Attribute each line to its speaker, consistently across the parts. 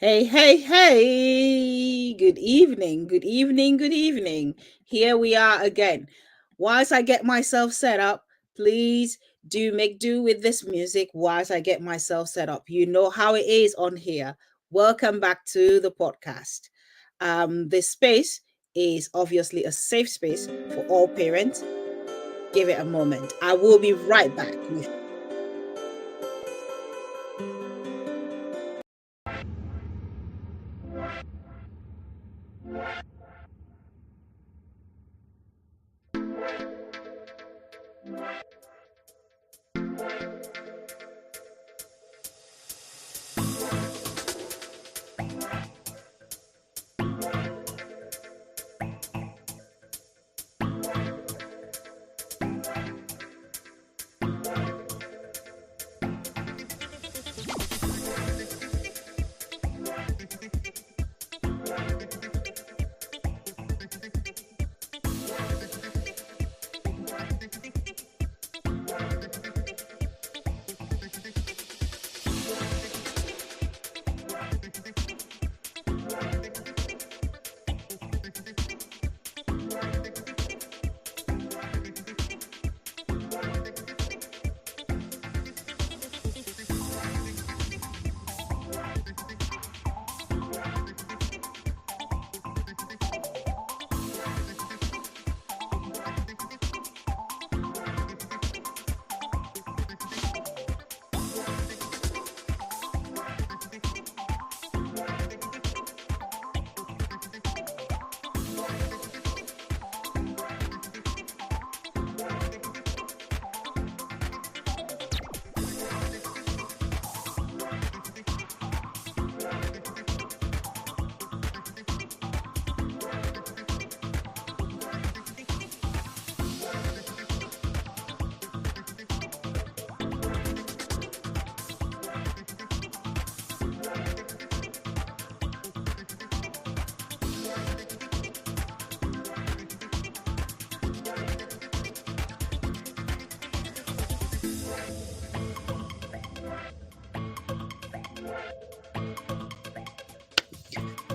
Speaker 1: Hey, hey, hey. Good evening, good evening, good evening. Here we are again. Whilst I get myself set up, please do make do with this music whilst I get myself set up. You know how it is on here. Welcome back to the podcast. This space is obviously a safe space for all parents. Give it a moment. I will be right back with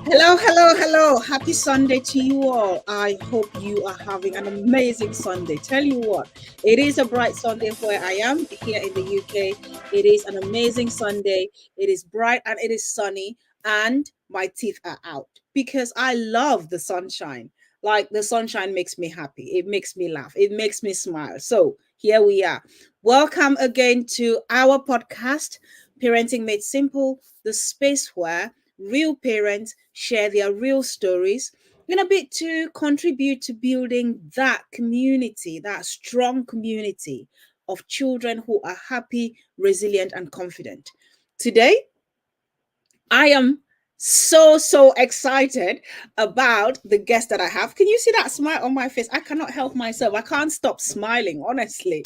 Speaker 1: Hello, hello, hello. Happy Sunday to you all. I hope you are having an amazing Sunday. Tell you what, it is a bright Sunday where I am here in the UK. It is an amazing Sunday. It is bright and it is sunny, and my teeth are out because I love the sunshine. Like the sunshine makes me happy, it makes me laugh, it makes me smile. So here we are. Welcome again to our podcast, Parenting Made Simple, the space where real parents share their real stories in a bit to contribute to building that community, that strong community of children who are happy, resilient, and confident. Today, I am so excited about the guest that I have. Can you see that smile on my face? I cannot help myself. I can't stop smiling, honestly.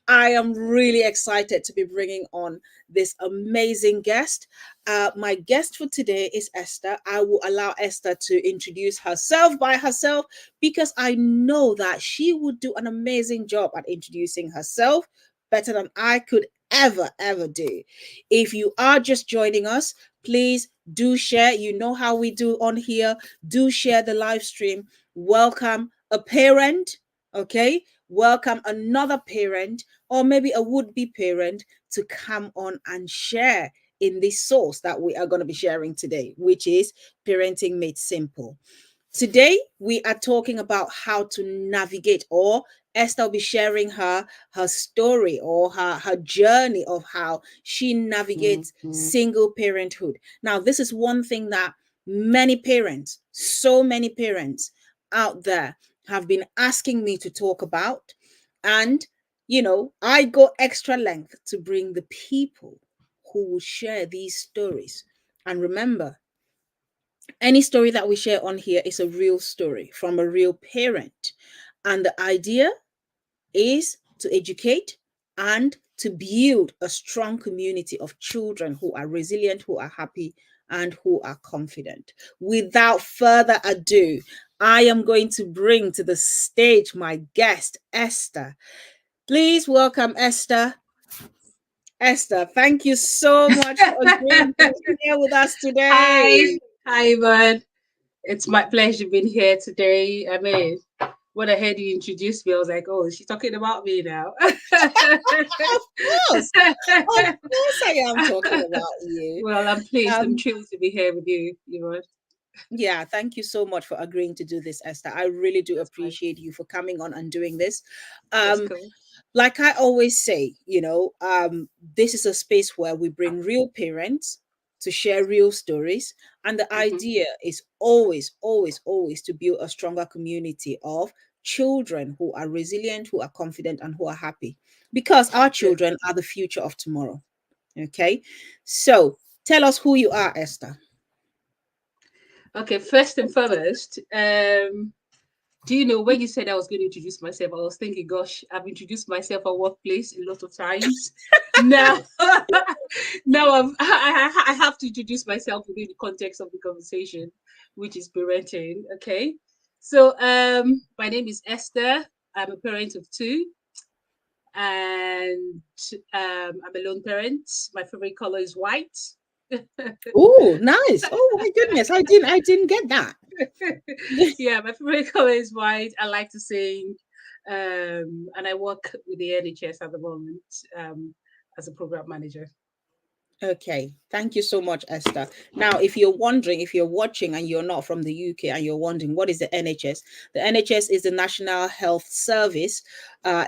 Speaker 1: I am really excited to be bringing on this amazing guest. My guest for today is Esther. I will allow Esther to introduce herself by herself because I know that she would do an amazing job at introducing herself better than I could ever do. If you are just joining us, please do share. You know how we do on here. Do share the live stream. Welcome a parent, okay? Welcome another parent or maybe a would-be parent to come on and share in this source that we are going to be sharing today, which is Parenting Made Simple. Today, we are talking about how to navigate, or Esther will be sharing her story or her journey of how she navigates single parenthood. Now, this is one thing that many parents, so many parents out there have been asking me to talk about. And, I go extra length to bring the people who will share these stories. And remember, any story that we share on here is a real story from a real parent. And the idea is to educate and to build a strong community of children who are resilient, who are happy, and who are confident. Without further ado, I am going to bring to the stage my guest, Esther. Please welcome Esther. Esther, thank you so much for agreeing to be here with us
Speaker 2: Hi,
Speaker 1: today.
Speaker 2: hi, man. It's my pleasure being here today. I mean, when I heard you introduce me, I was like, oh, she's talking about me now.
Speaker 1: Of course, of course, I am talking about you.
Speaker 2: Well, I'm pleased. I'm
Speaker 1: Um,
Speaker 2: thrilled to be here with you, Yvonne.
Speaker 1: yeah, thank you so much for agreeing to do this, Esther. I really do
Speaker 2: That's fine.
Speaker 1: appreciate you for coming on and doing this.
Speaker 2: That's
Speaker 1: Um,
Speaker 2: cool.
Speaker 1: like I always say, this is a space where we bring real parents to share real stories. And the
Speaker 2: Hmm.
Speaker 1: idea is always, always, always to build a stronger community of children who are resilient, who are confident, and who are happy. Because our
Speaker 2: Yeah.
Speaker 1: children are the future of tomorrow. Okay. So tell us who you are, Esther.
Speaker 2: Okay, first and foremost, do you know when you said I was going to introduce myself, I was thinking, gosh, I've introduced myself at workplace a lot of times. Now, now I have to introduce myself within the context of the conversation, which is parenting. Okay, so my name is Esther. I'm a parent of two, and I'm a lone parent. My favorite color is white.
Speaker 1: Oh, nice. Oh my goodness. I didn't get that.
Speaker 2: Yeah, my favorite color is white. I like to sing, and I work with the NHS at the moment as a program manager.
Speaker 1: Okay, thank you so much, Esther. Now, if you're wondering, if you're watching and you're not from the UK and you're wondering what is the NHS, the NHS is the National Health Service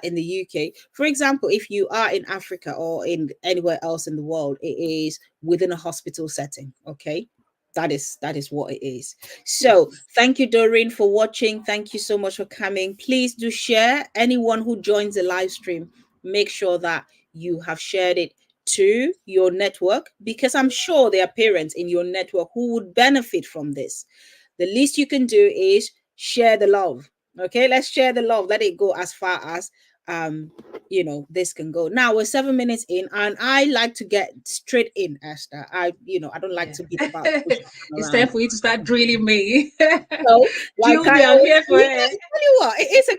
Speaker 1: in the UK. For example, if you are in Africa or in anywhere else in the world, it is within a hospital setting. Okay, that is what it is. So, thank you, Doreen, for watching. Thank you so much for coming. Please do share. Anyone who joins the live stream, make sure that you have shared it to your network because I'm sure there are parents in your network who would benefit from this. The least you can do is share the love. Okay, let's share the love. Let it go as far as this can go. Now we're 7 minutes in, and I like to get straight in, Esther. I don't like
Speaker 2: Yeah.
Speaker 1: to beat about the bush
Speaker 2: It's time
Speaker 1: around.
Speaker 2: for you to start drilling me.
Speaker 1: So, like
Speaker 2: Drill
Speaker 1: I
Speaker 2: me, I'm
Speaker 1: always
Speaker 2: here for
Speaker 1: I
Speaker 2: it.
Speaker 1: tell you what, it's a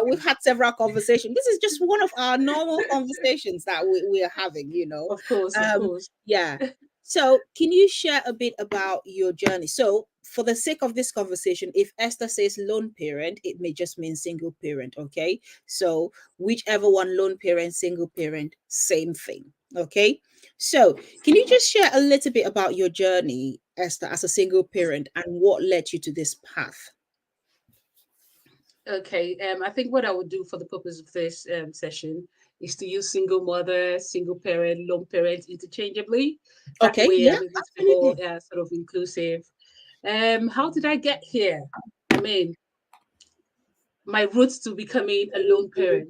Speaker 1: we've had several conversations. This is just one of our normal conversations that we are having.
Speaker 2: Of course, of
Speaker 1: Um,
Speaker 2: course.
Speaker 1: yeah. So, can you share a bit about your journey? So, for the sake of this conversation, if Esther says lone parent, it may just mean single parent. Okay. So, whichever one, lone parent, single parent, same thing. Okay. So, can you just share a little bit about your journey, Esther, as a single parent and what led you to this path?
Speaker 2: Okay, I think what I would do for the purpose of this session is to use single mother, single parent, lone parent interchangeably. That
Speaker 1: Okay,
Speaker 2: way,
Speaker 1: yeah,
Speaker 2: I'm able to be more
Speaker 1: absolutely.
Speaker 2: sort of inclusive. How did I get here? I mean, my roots to becoming a lone parent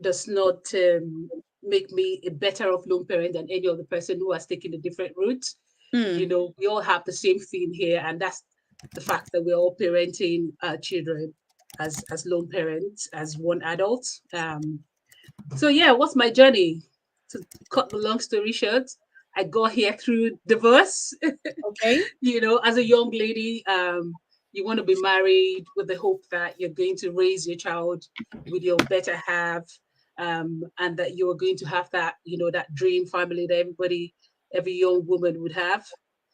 Speaker 2: does not make me a better off lone parent than any other person who has taken a different route. You
Speaker 1: Mm,
Speaker 2: know, we all have the same theme here, and that's the fact that we're all parenting our children as lone parents, as one adult. So yeah, what's my journey? To cut the long story short, I got here through divorce.
Speaker 1: okay.
Speaker 2: You know, as a young lady, you want to be married with the hope that you're going to raise your child with your better half, and that you're going to have that, you know, that dream family that every young woman would have.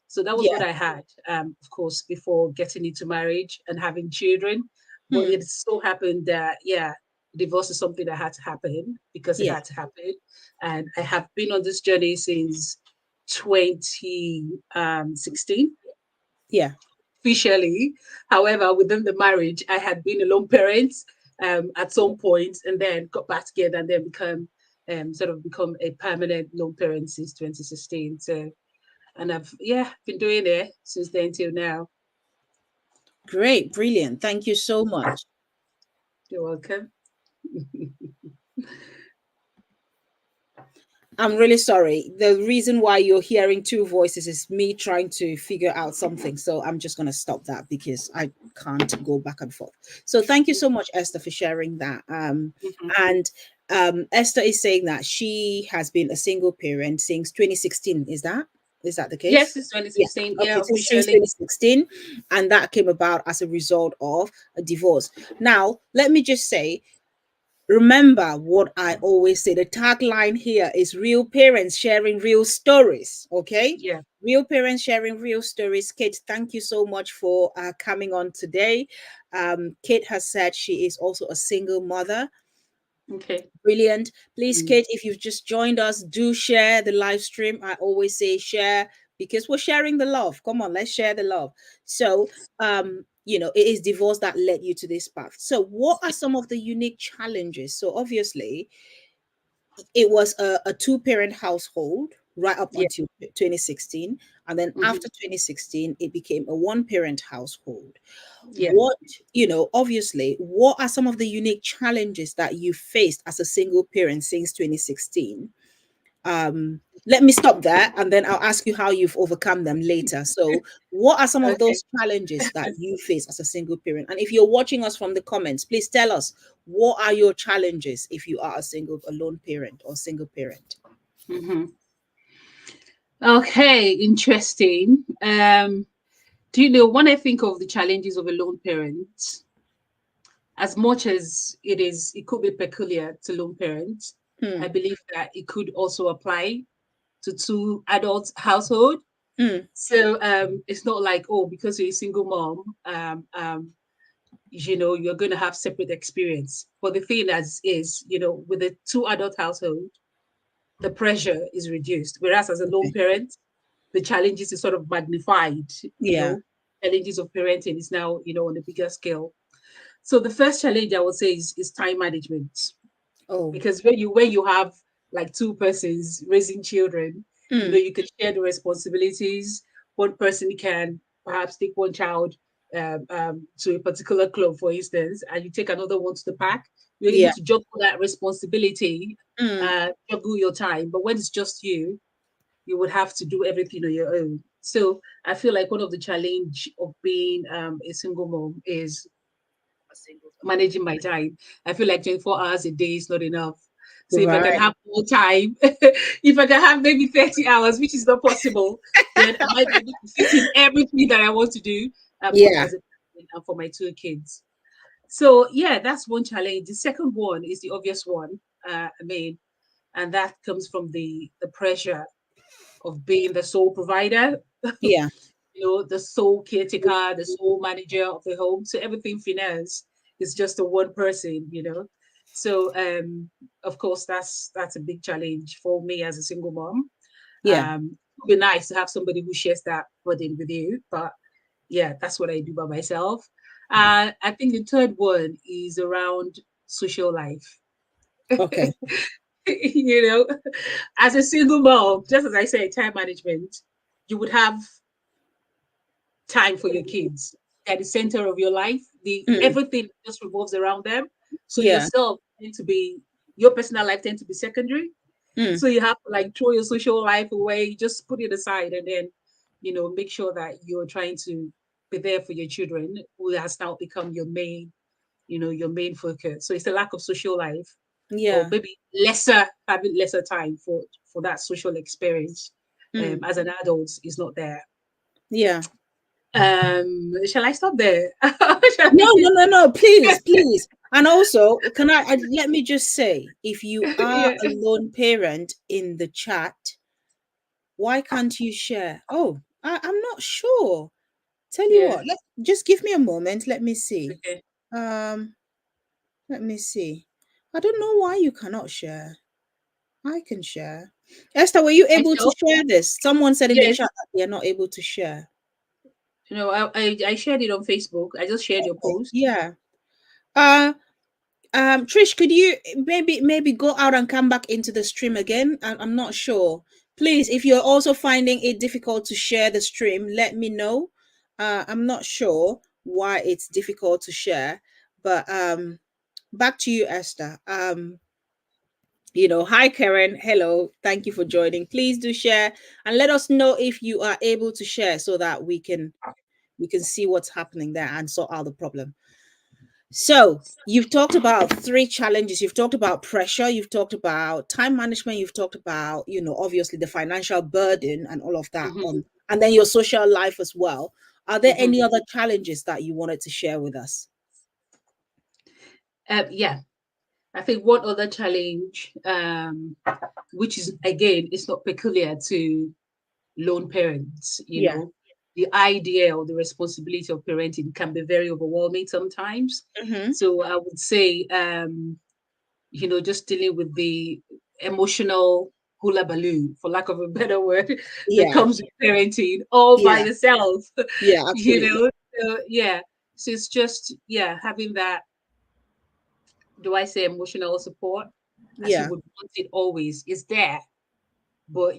Speaker 2: So that was
Speaker 1: Yeah.
Speaker 2: what I had, of course, before getting into marriage and having children. But
Speaker 1: Hmm.
Speaker 2: it so happened that, yeah, divorce is something that had to happen because it
Speaker 1: Yeah.
Speaker 2: had to happen. And I have been on this journey since 2016
Speaker 1: Yeah.
Speaker 2: officially. However, within the marriage, I had been a lone parent at some point, and then got back together, and then become a permanent lone parent since 2016. So, and I've been doing it since then till now.
Speaker 1: Great. Brilliant. Thank you so much.
Speaker 2: You're welcome.
Speaker 1: I'm really sorry. The reason why you're hearing two voices is me trying to figure out something. So I'm just going to stop that because I can't go back and forth. So thank you so much, Esther, for sharing that.
Speaker 2: Mhm.
Speaker 1: And Esther is saying that she has been a single parent since 2016. Is that the case?
Speaker 2: Yes, it's
Speaker 1: Yeah.
Speaker 2: 2016.
Speaker 1: Okay.
Speaker 2: Yeah,
Speaker 1: So since
Speaker 2: officially.
Speaker 1: 2016, and that came about as a result of a divorce. Now, let me just say Remember what I always say. The tagline here is real parents sharing real stories. Okay.
Speaker 2: Yeah.
Speaker 1: Real parents sharing real stories. Kate, thank you so much for coming on today. Kate has said she is also a single mother.
Speaker 2: Okay.
Speaker 1: Brilliant. Please,
Speaker 2: Mm.
Speaker 1: Kate, if you've just joined us, do share the live stream. I always say share because we're sharing the love. Come on, let's share the love. So, it is divorce that led you to this path. So, what are some of the unique challenges? So, obviously, it was a two-parent household right up
Speaker 2: Yeah.
Speaker 1: until 2016, and then
Speaker 2: Hmm.
Speaker 1: after 2016 it became a one-parent household.
Speaker 2: Yeah.
Speaker 1: What, obviously, what are some of the unique challenges that you faced as a single parent since 2016? Let me stop there and then I'll ask you how you've overcome them later. So, what are some of
Speaker 2: Okay.
Speaker 1: those challenges that you face as a single parent? And if you're watching us from the comments, please tell us, what are your challenges if you are a single, alone parent or single parent?
Speaker 2: Hmm. Okay. Interesting. Do you know when I think of the challenges of a lone parent, as much as it could be peculiar to lone parents, I
Speaker 1: Mm,
Speaker 2: believe that it could also apply to two adult household.
Speaker 1: mm,
Speaker 2: So it's not like, oh, because you're a single mom, you're going to have separate experience. But the thing is, with a two adult household, the pressure is reduced. Whereas as a lone
Speaker 1: okay.
Speaker 2: parent, the challenges is sort of magnified.
Speaker 1: Yeah.
Speaker 2: Challenges of parenting is now, on a bigger scale. So the first challenge I would say is time management,
Speaker 1: Oh.
Speaker 2: because when you have like two persons raising children,
Speaker 1: Mm,
Speaker 2: you can share the responsibilities. One person can perhaps take one child to a particular club, for instance, and you take another one to the park. You're able
Speaker 1: yeah.
Speaker 2: to juggle that responsibility,
Speaker 1: Mm,
Speaker 2: juggle your time. But when it's just you would have to do everything on your own. So I feel like one of the challenge of being a single mom is managing my time. I feel like 24 hours a day is not enough. So if I can
Speaker 1: right.
Speaker 2: have more time, if I can have maybe 30 hours, which is not possible, then I might be able to fit in everything that I want to do, both
Speaker 1: Yeah.
Speaker 2: as a parent and for my two kids. So yeah, that's one challenge. The second one is the obvious one. And that comes from the pressure of being the sole provider,
Speaker 1: Yeah.
Speaker 2: the sole caretaker, the sole manager of the home. So everything finance is just a one person. So of course that's a big challenge for me as a single mom.
Speaker 1: Yeah.
Speaker 2: It would be nice to have somebody who shares that burden with you, but yeah, that's what I do by myself. I think the third one is around social life.
Speaker 1: Okay.
Speaker 2: you know, as a single mom, just as I said, time management, you would have time for your kids. They're the center of your life. The
Speaker 1: Mm,
Speaker 2: everything just revolves around them. So
Speaker 1: yeah.
Speaker 2: your personal life tend to be secondary.
Speaker 1: Mm,
Speaker 2: So you have to like throw your social life away, just put it aside, and then make sure that you're trying to be there for your children, who has now become your main focus. So it's a lack of social life, or
Speaker 1: yeah.
Speaker 2: maybe having lesser time for that social experience.
Speaker 1: Mm,
Speaker 2: As an adult is not there.
Speaker 1: yeah.
Speaker 2: Shall I stop there? Shall
Speaker 1: No,
Speaker 2: I-
Speaker 1: no, no, no. Please, please. And also, let me just say, if you are
Speaker 2: yeah,
Speaker 1: a lone parent in the chat, why can't you share? Oh, I'm not sure. Tell you
Speaker 2: yeah.
Speaker 1: what, just give me a moment. Let me see.
Speaker 2: Okay.
Speaker 1: Um, let me see. I don't know why you cannot share. I can share. Esther, were you able to
Speaker 2: Myself,
Speaker 1: share this? Someone said in the
Speaker 2: yes.
Speaker 1: chat that they are not able to share.
Speaker 2: I shared it on Facebook. I just shared your
Speaker 1: Okay.
Speaker 2: post.
Speaker 1: Yeah. Uh Trish, could you maybe go out and come back into the stream again? I'm not sure. Please, if you're also finding it difficult to share the stream, let me know. I'm not sure why it's difficult to share, but back to you, Esther. Hi Karen, hello, thank you for joining. Please do share and let us know if you are able to share so that we can see what's happening there and sort out the problem. So you've talked about three challenges. You've talked about pressure, you've talked about time management, you've talked about, obviously the financial burden and all of that
Speaker 2: Hmm.
Speaker 1: on, and then your social life as well. Are there
Speaker 2: Hmm.
Speaker 1: any other challenges that you wanted to share with us?
Speaker 2: Yeah. I think one other challenge, which is again, it's not peculiar to lone parents,
Speaker 1: Yeah.
Speaker 2: the idea or the responsibility of parenting can be very overwhelming sometimes.
Speaker 1: Mm-hmm.
Speaker 2: So I would say, just dealing with the emotional hula baloo, for lack of a better word, that
Speaker 1: Yeah.
Speaker 2: comes with parenting all by
Speaker 1: Yeah.
Speaker 2: yourself,
Speaker 1: Yeah.
Speaker 2: you
Speaker 1: Absolutely.
Speaker 2: know. So, yeah. So it's just, having that, do I say emotional support, as you
Speaker 1: Yeah.
Speaker 2: would want it always, is there, but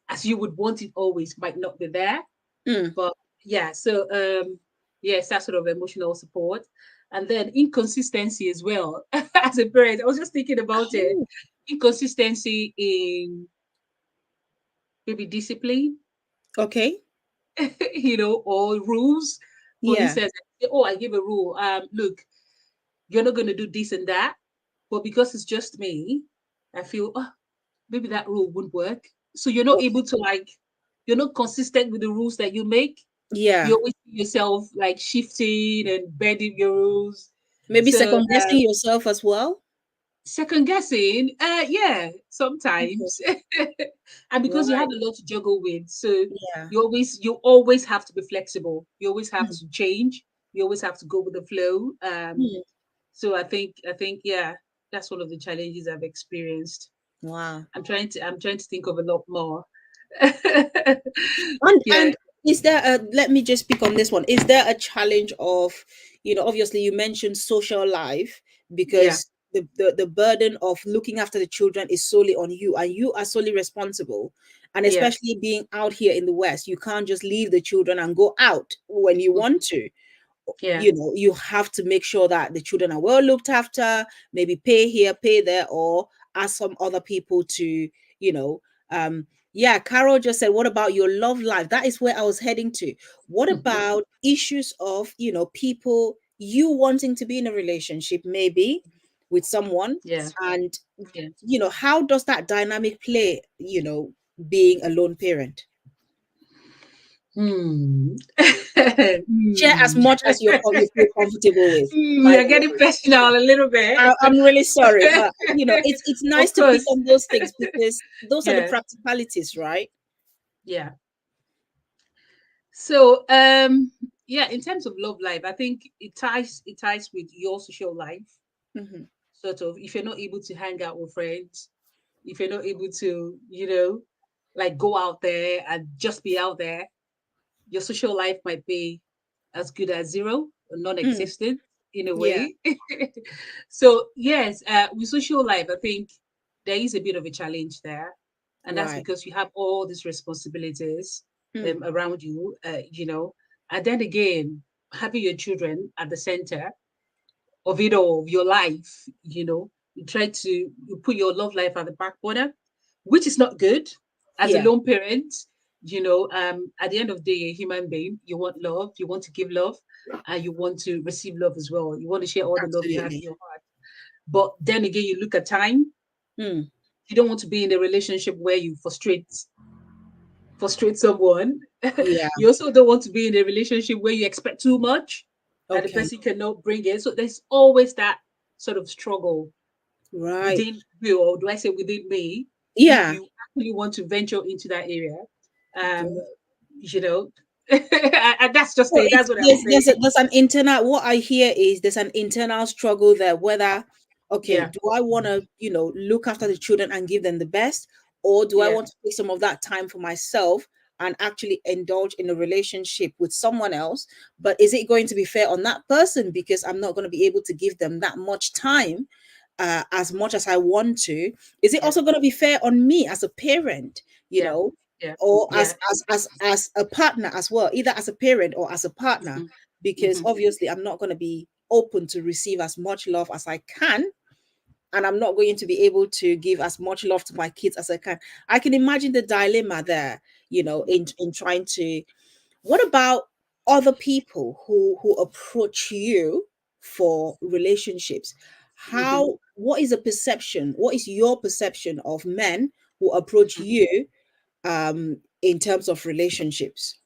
Speaker 2: as you would want it always might not be there.
Speaker 1: Mm.
Speaker 2: But yeah, so yes, that sort of emotional support. And then inconsistency as well. As a parent, I was just thinking about it.
Speaker 1: Oh,
Speaker 2: Inconsistency in maybe discipline,
Speaker 1: okay.
Speaker 2: or rules. For
Speaker 1: Yeah.
Speaker 2: instance, oh, I give a rule. Look, you're not going to do this and that, but because it's just me, I feel, oh, maybe that rule wouldn't work. So you're not
Speaker 1: Okay.
Speaker 2: able to, you're not consistent with the rules that you make. You
Speaker 1: Yeah.
Speaker 2: always see yourself like shifting and bending your rules.
Speaker 1: Maybe
Speaker 2: So
Speaker 1: second guessing yourself as well.
Speaker 2: second guessing, yeah,
Speaker 1: Okay.
Speaker 2: sometimes. And because you have
Speaker 1: Right.
Speaker 2: a lot to juggle with, so
Speaker 1: Yeah.
Speaker 2: you always have to be flexible. You always have
Speaker 1: Mm.
Speaker 2: to change. You always have to go with the flow.
Speaker 1: Mm.
Speaker 2: So I think yeah, that's one of the challenges I've experienced.
Speaker 1: Wow.
Speaker 2: I'm trying to think of a lot more. Yeah,
Speaker 1: And is there a, let me just speak on this one. Is there a challenge of, obviously you mentioned social life,
Speaker 2: yeah,
Speaker 1: because the burden of looking after the children is solely on you, and you are solely responsible. And
Speaker 2: yeah,
Speaker 1: especially being out here in the West, you can't just leave the children and go out when you want
Speaker 2: mhm,
Speaker 1: to.
Speaker 2: yeah,
Speaker 1: You have to make sure that the children are well looked after, maybe pay here, pay there, or ask some other people to, you know um yeah. Carol just said, what about your love life? That is where I was heading to. What
Speaker 2: mhm,
Speaker 1: about issues of, people, you wanting to be in a relationship, maybe with someone,
Speaker 2: yeah,
Speaker 1: and
Speaker 2: yeah.
Speaker 1: how does that dynamic play, being a lone parent?
Speaker 2: Hmm.
Speaker 1: Share as
Speaker 2: Hmm.
Speaker 1: much as you feel comfortable with, by
Speaker 2: You're
Speaker 1: the
Speaker 2: getting
Speaker 1: way.
Speaker 2: personal a little bit.
Speaker 1: I'm really sorry, but it's nice
Speaker 2: Of
Speaker 1: to pick
Speaker 2: course.
Speaker 1: on those things, because those are the
Speaker 2: Yeah,
Speaker 1: practicalities, right?
Speaker 2: yeah. So, yeah, in terms of love life, I think it ties with your social life.
Speaker 1: Hmm.
Speaker 2: Sort of, if you're not able to hang out with friends, if you're not able to, like go out there and just be out there, your social life might be as good as zero or
Speaker 1: Mm,
Speaker 2: non-existent in a
Speaker 1: yeah.
Speaker 2: way. So yes, with social life, I think there is a bit of a challenge there, and that's
Speaker 1: Right.
Speaker 2: because you have all these responsibilities
Speaker 1: Mm,
Speaker 2: around you, and then again, having your children at the center of it all, of your life, you put your love life at the back burner, which is not good as a
Speaker 1: yeah.
Speaker 2: lone parent. At the end of the day, you're a human being. You want love, you want to give love, and you want to receive love as well. You want to share all the love you have in
Speaker 1: Absolutely.
Speaker 2: your heart. But then again, you look at time.
Speaker 1: Mm,
Speaker 2: You don't want to be in a relationship where you frustrate someone.
Speaker 1: yeah.
Speaker 2: You also don't want to be in a relationship where you expect too much and the
Speaker 1: Okay.
Speaker 2: person cannot bring it. So there's always that sort of struggle
Speaker 1: Right.
Speaker 2: within you, or do I say within me, if
Speaker 1: Yeah.
Speaker 2: you actually want to venture into that area. Um,
Speaker 1: Right.
Speaker 2: you know, and that's just
Speaker 1: So
Speaker 2: it.
Speaker 1: it's
Speaker 2: That's what I would say.
Speaker 1: there's an internal, what I hear is there's an internal struggle there, whether, okay,
Speaker 2: Yeah,
Speaker 1: do I want to, look after the children and give them the best, or do I
Speaker 2: yeah,
Speaker 1: want to take some of that time for myself and actually indulge in a relationship with someone else? But is it going to be fair on that person, because I'm not going to be able to give them that much time, as much as I want to? Is it
Speaker 2: yeah,
Speaker 1: also going to be fair on me as a parent, you
Speaker 2: yeah,
Speaker 1: know?
Speaker 2: yeah,
Speaker 1: Or
Speaker 2: yeah.
Speaker 1: as a partner as well, either as a parent or as a partner,
Speaker 2: Hmm.
Speaker 1: because
Speaker 2: Hmm.
Speaker 1: obviously I'm not going to be open to receive as much love as I can, and I'm not going to be able to give as much love to my kids as I can. I can imagine the dilemma there, in trying to. What about other people who approach you for relationships?
Speaker 2: Hmm.
Speaker 1: What is a perception? What is your perception of men who approach you, in terms of relationships?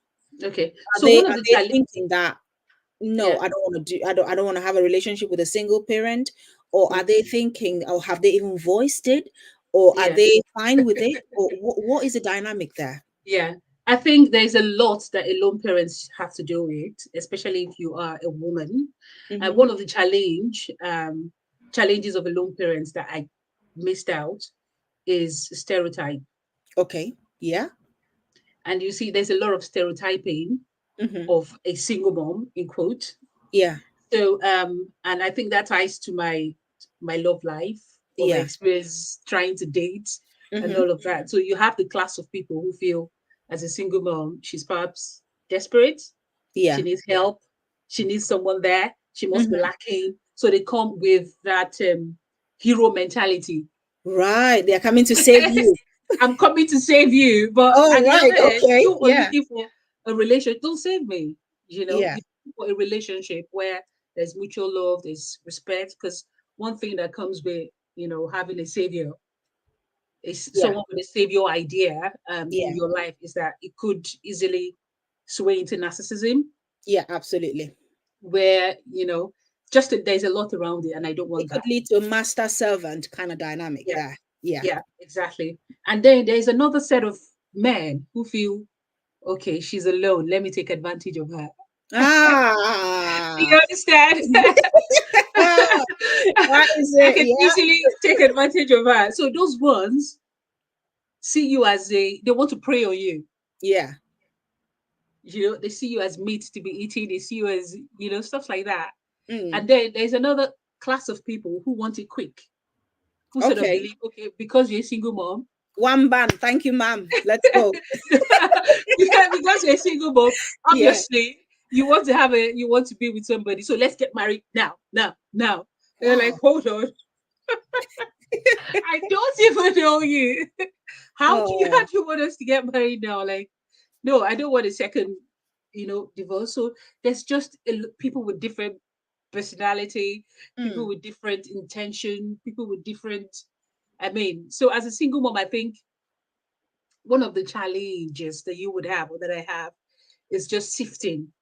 Speaker 2: Okay.
Speaker 1: Are
Speaker 2: So
Speaker 1: they
Speaker 2: one of
Speaker 1: are
Speaker 2: the
Speaker 1: they
Speaker 2: challenge,
Speaker 1: thinking that, no,
Speaker 2: yeah.
Speaker 1: I don't want to have a relationship with a single parent, or are
Speaker 2: Mm.
Speaker 1: they thinking, or have they even voiced it, or are
Speaker 2: Yeah.
Speaker 1: they fine with it, or what is the dynamic there?
Speaker 2: Yeah. I think there's a lot that alone parents have to do with, especially if you are a woman.
Speaker 1: Mm-hmm.
Speaker 2: One of the challenges of alone parents that I missed out is stereotype.
Speaker 1: Okay. Yeah.
Speaker 2: And you see, there's a lot of stereotyping
Speaker 1: Mm-hmm.
Speaker 2: of a single mom, in quote.
Speaker 1: Yeah.
Speaker 2: So, and I think that ties to my love life or my
Speaker 1: Yeah.
Speaker 2: experience trying to date and
Speaker 1: Mm-hmm.
Speaker 2: all of that. So you have the class of people who feel as a single mom, she's perhaps desperate, she
Speaker 1: Yeah.
Speaker 2: needs help, she needs someone there, she must be
Speaker 1: Mm-hmm.
Speaker 2: lacking. So they come with that hero mentality.
Speaker 1: Right. They're coming to save you.
Speaker 2: I'm coming to save you, but
Speaker 1: Oh,
Speaker 2: at the
Speaker 1: right.
Speaker 2: other end,
Speaker 1: Okay.
Speaker 2: you were
Speaker 1: Yeah.
Speaker 2: looking for a relationship. Don't save me.
Speaker 1: Yeah.
Speaker 2: You're looking for a relationship where there's mutual love, there's respect. Because one thing that comes with having a savior is
Speaker 1: Yeah.
Speaker 2: someone with a savior idea in
Speaker 1: Yeah.
Speaker 2: your life is that it could easily sway into narcissism,
Speaker 1: Yeah. Absolutely.
Speaker 2: where just that there's a lot around it, and I don't
Speaker 1: It
Speaker 2: want
Speaker 1: could
Speaker 2: that.
Speaker 1: lead to a master servant kind of dynamic
Speaker 2: Yeah,
Speaker 1: there. Yeah.
Speaker 2: yeah, exactly. And then there's another set of men who feel, okay, she's alone. Let me take advantage of her. Do
Speaker 1: Ah.
Speaker 2: you understand?
Speaker 1: That is
Speaker 2: I
Speaker 1: it.
Speaker 2: can
Speaker 1: Yeah.
Speaker 2: easily take advantage of her. So those ones see you as they want to prey on you.
Speaker 1: Yeah.
Speaker 2: They see you as meat to be eaten. They see you as, stuff like that.
Speaker 1: Mm.
Speaker 2: And then there's another class of people who want it quick, who sort of
Speaker 1: Okay.
Speaker 2: believe, okay, because you're a single mom,
Speaker 1: One band. Thank you, ma'am. Let's go.
Speaker 2: because you're a single mom,
Speaker 1: Yeah.
Speaker 2: obviously you want to be with somebody. So let's get married now, now, now. They're like,
Speaker 1: Wow.
Speaker 2: hold on, I don't even know you. How
Speaker 1: Oh.
Speaker 2: do you want us to get married now? Like, no, I don't want a second, divorce. So there's just people with different personality, people
Speaker 1: Mm.
Speaker 2: with different intention, people with different. I mean, so as a single mom, I think one of the challenges that you would have or that I have is just sifting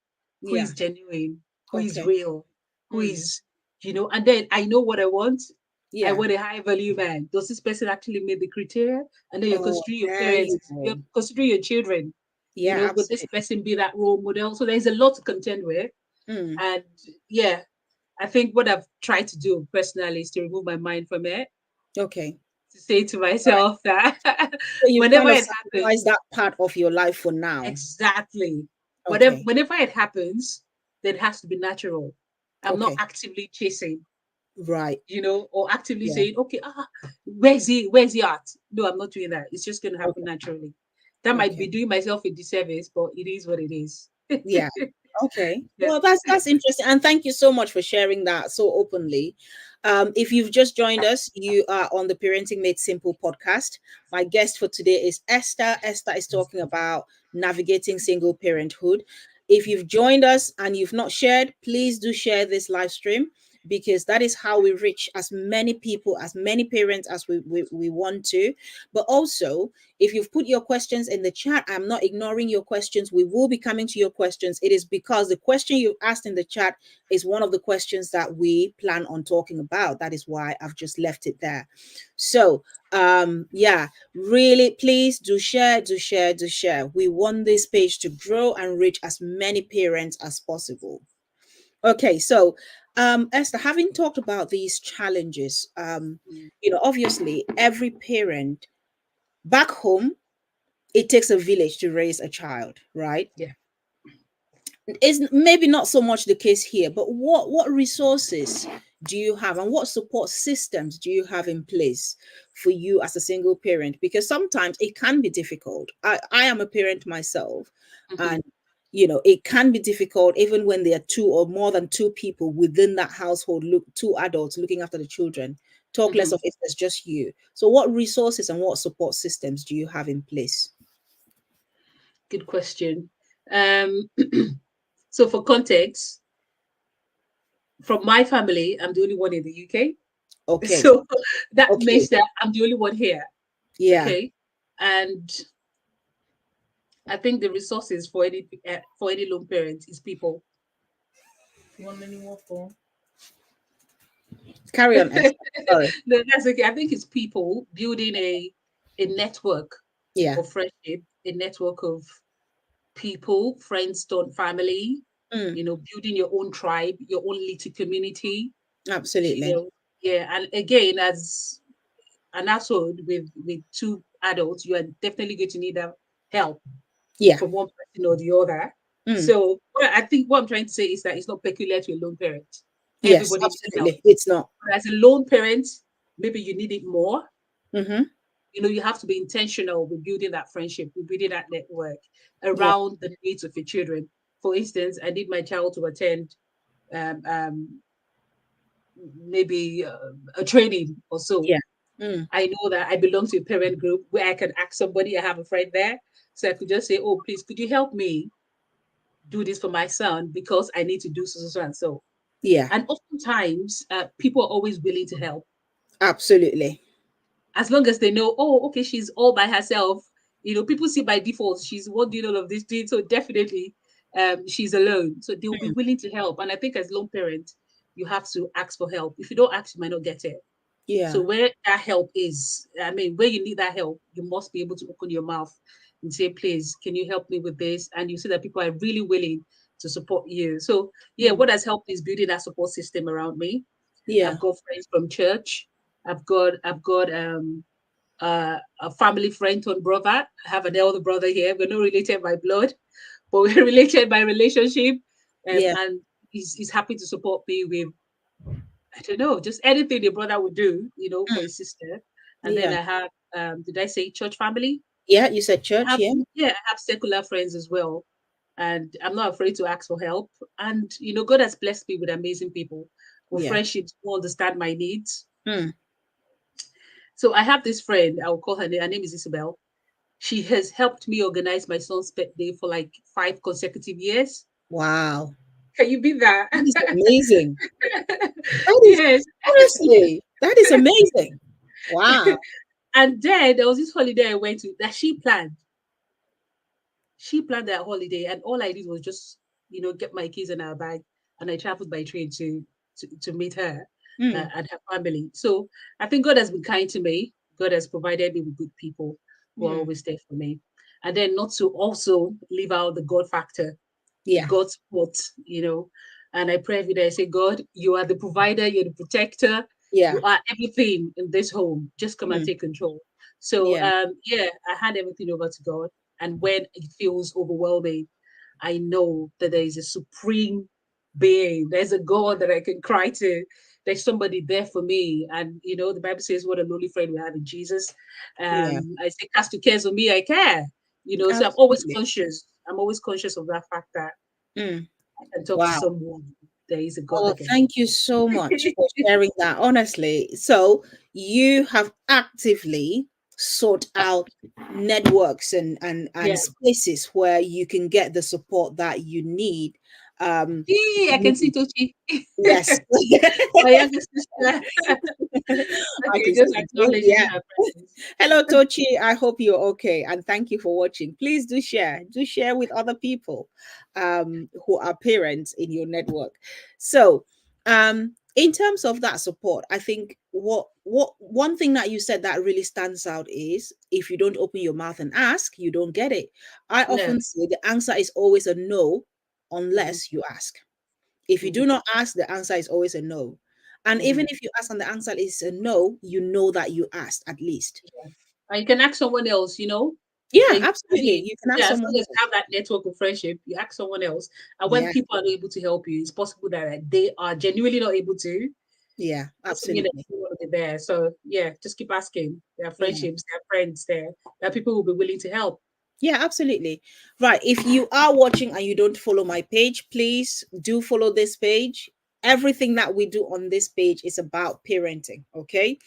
Speaker 2: who
Speaker 1: Yeah.
Speaker 2: is genuine, who is
Speaker 1: Okay.
Speaker 2: real, who
Speaker 1: Mm.
Speaker 2: is, and then I know what I want. I
Speaker 1: Yeah.
Speaker 2: want a high value man. Does this person actually meet the criteria? And then you're
Speaker 1: Oh,
Speaker 2: considering your
Speaker 1: there
Speaker 2: parents,
Speaker 1: you
Speaker 2: you're
Speaker 1: go.
Speaker 2: considering your children.
Speaker 1: Yeah,
Speaker 2: Would this
Speaker 1: absolutely.
Speaker 2: person be that role model? So there's a lot to contend with.
Speaker 1: Mm.
Speaker 2: And yeah, I think what I've tried to do personally is to remove my mind from it,
Speaker 1: Okay.
Speaker 2: to say to
Speaker 1: All right.
Speaker 2: myself that
Speaker 1: So you've
Speaker 2: whenever
Speaker 1: kind of
Speaker 2: it happens,
Speaker 1: sacrificed that part of your life for now.
Speaker 2: exactly.
Speaker 1: Okay.
Speaker 2: Whenever it happens, then it has to be natural. I'm not
Speaker 1: Okay.
Speaker 2: actively chasing,
Speaker 1: Right.
Speaker 2: or actively
Speaker 1: Yeah.
Speaker 2: saying, okay, where's he at? No, I'm not doing that. It's just gonna happen
Speaker 1: Okay.
Speaker 2: naturally. That might
Speaker 1: Okay.
Speaker 2: be doing myself a disservice, but it is what it is.
Speaker 1: Yeah. Okay.
Speaker 2: Yeah.
Speaker 1: Well, that's interesting, and thank you so much for sharing that so openly. If you've just joined us, you are on the Parenting Made Simple podcast. My guest for today is Esther. Esther is talking about navigating single parenthood. If you've joined us and you've not shared, please do share this live stream, because that is how we reach as many people, as many parents as we want to. But also, if you've put your questions in the chat, I'm not ignoring your questions. We will be coming to your questions. It is because the question you asked in the chat is one of the questions that we plan on talking about. That is why I've just left it there. So, yeah, really, please do share, do share, do share. We want this page to grow and reach as many parents as possible. Okay, so Esther, having talked about these challenges,
Speaker 2: Mm.
Speaker 1: obviously every parent back home, it takes a village to raise a child, right?
Speaker 2: Yeah.
Speaker 1: Is maybe not so much the case here, but what resources do you have, and what support systems do you have in place for you as a single parent? Because sometimes it can be difficult. I am a parent myself,
Speaker 2: Mhm.
Speaker 1: and it can be difficult even when there are two or more than two people within that household, look, two adults looking after the children, talk less
Speaker 2: Mhm.
Speaker 1: of if there's just you. So what resources and what support systems do you have in place?
Speaker 2: Good question. Um, so for context, from my family, I'm the only one in the UK.
Speaker 1: Okay.
Speaker 2: So that
Speaker 1: Okay.
Speaker 2: makes that I'm the only one here.
Speaker 1: Yeah.
Speaker 2: Okay. And I think the resources for any lone parent is people. You want any more for?
Speaker 1: Carry on, Esther. Sorry.
Speaker 2: No, that's okay. I think it's people building a network
Speaker 1: Yeah.
Speaker 2: of friendship, a network of people, friends, don't family,
Speaker 1: Mm,
Speaker 2: building your own tribe, your own little community, you
Speaker 1: absolutely.
Speaker 2: know. Yeah. And again, as an household with two adults, you are definitely going to need help
Speaker 1: Yeah.
Speaker 2: from one person or the other.
Speaker 1: Mm,
Speaker 2: So I think what I'm trying to say is that it's not peculiar to a lone parent.
Speaker 1: yes,
Speaker 2: Everybody needs help.
Speaker 1: absolutely. It's not.
Speaker 2: But as a lone parent, maybe you need it more.
Speaker 1: Mm-hmm.
Speaker 2: You have to be intentional with building that friendship, with building that network
Speaker 1: Yeah.
Speaker 2: around the needs of your children. For instance, I need my child to attend um, um, maybe a training or so.
Speaker 1: Yeah. Mm,
Speaker 2: I know that I belong to a parent group where I can ask somebody, I have a friend there. So I could just say, oh, please, could you help me do this for my son because I need to do so, so, so, and so.
Speaker 1: yeah.
Speaker 2: And oftentimes, people are always willing to help
Speaker 1: Absolutely.
Speaker 2: as long as they know, oh, okay, she's all by herself. People see by default she's what doing all of this doing. So definitely, she's alone. So they'll be
Speaker 1: Mm,
Speaker 2: willing to help. And I think as lone parent, you have to ask for help. If you don't ask, you might not get it. So
Speaker 1: yeah.
Speaker 2: where that help is, I mean, where you need that help, you must be able to open your mouth and say, please, can you help me with this? And you see that people are really willing to support you. So yeah,
Speaker 1: Mm,
Speaker 2: what has helped is building that support system around me.
Speaker 1: yeah.
Speaker 2: I've got friends from church. I've got a family friend and brother. I have an elder brother here. We're not related by blood, but we're related by relationship.
Speaker 1: Yeah.
Speaker 2: And he's happy to support me with, I don't know, just anything the brother would do,
Speaker 1: Mm,
Speaker 2: for his sister. And then
Speaker 1: yeah.
Speaker 2: I have, did I say church family?
Speaker 1: Yeah. You said
Speaker 2: I
Speaker 1: church.
Speaker 2: have,
Speaker 1: Yeah.
Speaker 2: yeah, I have secular friends as well. And I'm not afraid to ask for help. And, God has blessed me with amazing people, with
Speaker 1: Yeah.
Speaker 2: friendships who understand my needs.
Speaker 1: Mm,
Speaker 2: So I have this friend, I'll call her name is Isabel. She has helped me organize my son's birthday for like 5 consecutive years.
Speaker 1: wow.
Speaker 2: Can you beat that?
Speaker 1: That is amazing. That is
Speaker 2: Yes.
Speaker 1: honestly, that is amazing. Wow.
Speaker 2: And then there was this holiday I went to that she planned. She planned that holiday, and all I did was just, get my keys in our bag, and I traveled by train to meet her
Speaker 1: Mm,
Speaker 2: and her family. So I think God has been kind to me. God has provided me with good people who are
Speaker 1: mm,
Speaker 2: always there for me. And then not to also leave out the God factor,
Speaker 1: yeah.
Speaker 2: God's support. And I pray every day. I say, God, you are the provider, you're the protector, you
Speaker 1: Yeah.
Speaker 2: are everything in this home. Just come and
Speaker 1: Mm,
Speaker 2: take control. So
Speaker 1: yeah.
Speaker 2: yeah, I hand everything over to God. And when it feels overwhelming, I know that there is a supreme being. There's a God that I can cry to. There's somebody there for me. And the Bible says, what a lonely friend we have in Jesus.
Speaker 1: Yeah.
Speaker 2: I say, cast your cares on me, I care. So I'm always
Speaker 1: Absolutely.
Speaker 2: conscious. I'm always conscious of that fact that
Speaker 1: Mm,
Speaker 2: I can talk to
Speaker 1: wow.
Speaker 2: someone. There is a God
Speaker 1: Oh,
Speaker 2: that can help.
Speaker 1: thank you so much for sharing that, honestly. So, you have actively sought out networks and
Speaker 2: Yeah.
Speaker 1: spaces where you can get the support that you need.
Speaker 2: Yee, I can see Tochi.
Speaker 1: Yes.
Speaker 2: My younger sister.
Speaker 1: I
Speaker 2: Okay,
Speaker 1: can
Speaker 2: just
Speaker 1: see it.
Speaker 2: acknowledging
Speaker 1: Yeah.
Speaker 2: her presence.
Speaker 1: Hello, Tochi. I hope you're okay, and thank you for watching. Please do share. Do share with other people who are parents in your network. So, in terms of that support, I think what one thing that you said that really stands out is if you don't open your mouth and ask, you don't get it. I
Speaker 2: No.
Speaker 1: often say the answer is always a no
Speaker 2: Mm-hmm,
Speaker 1: unless you ask. If you
Speaker 2: mm-hmm,
Speaker 1: do not ask, the answer is always a no. And
Speaker 2: mm-hmm.
Speaker 1: even if you ask and the answer is a no, you know that you asked at least.
Speaker 2: Yeah. And you can ask someone else.
Speaker 1: Yeah,
Speaker 2: I
Speaker 1: absolutely.
Speaker 2: mean,
Speaker 1: You can ask
Speaker 2: yeah, as
Speaker 1: someone
Speaker 2: long as you
Speaker 1: else.
Speaker 2: have that network of friendship, you ask someone else. And when
Speaker 1: Yeah,
Speaker 2: people are not able to help you, it's possible that they are genuinely not able to.
Speaker 1: yeah,
Speaker 2: Doesn't mean that
Speaker 1: absolutely.
Speaker 2: you want to be there. So yeah, just keep asking. There are
Speaker 1: Yeah.
Speaker 2: friendships, there are friends there. There are people who will be willing to help.
Speaker 1: Yeah, absolutely. Right. If you are watching and you don't follow my page, please do follow this page. Everything that we do on this page is about parenting. Okay.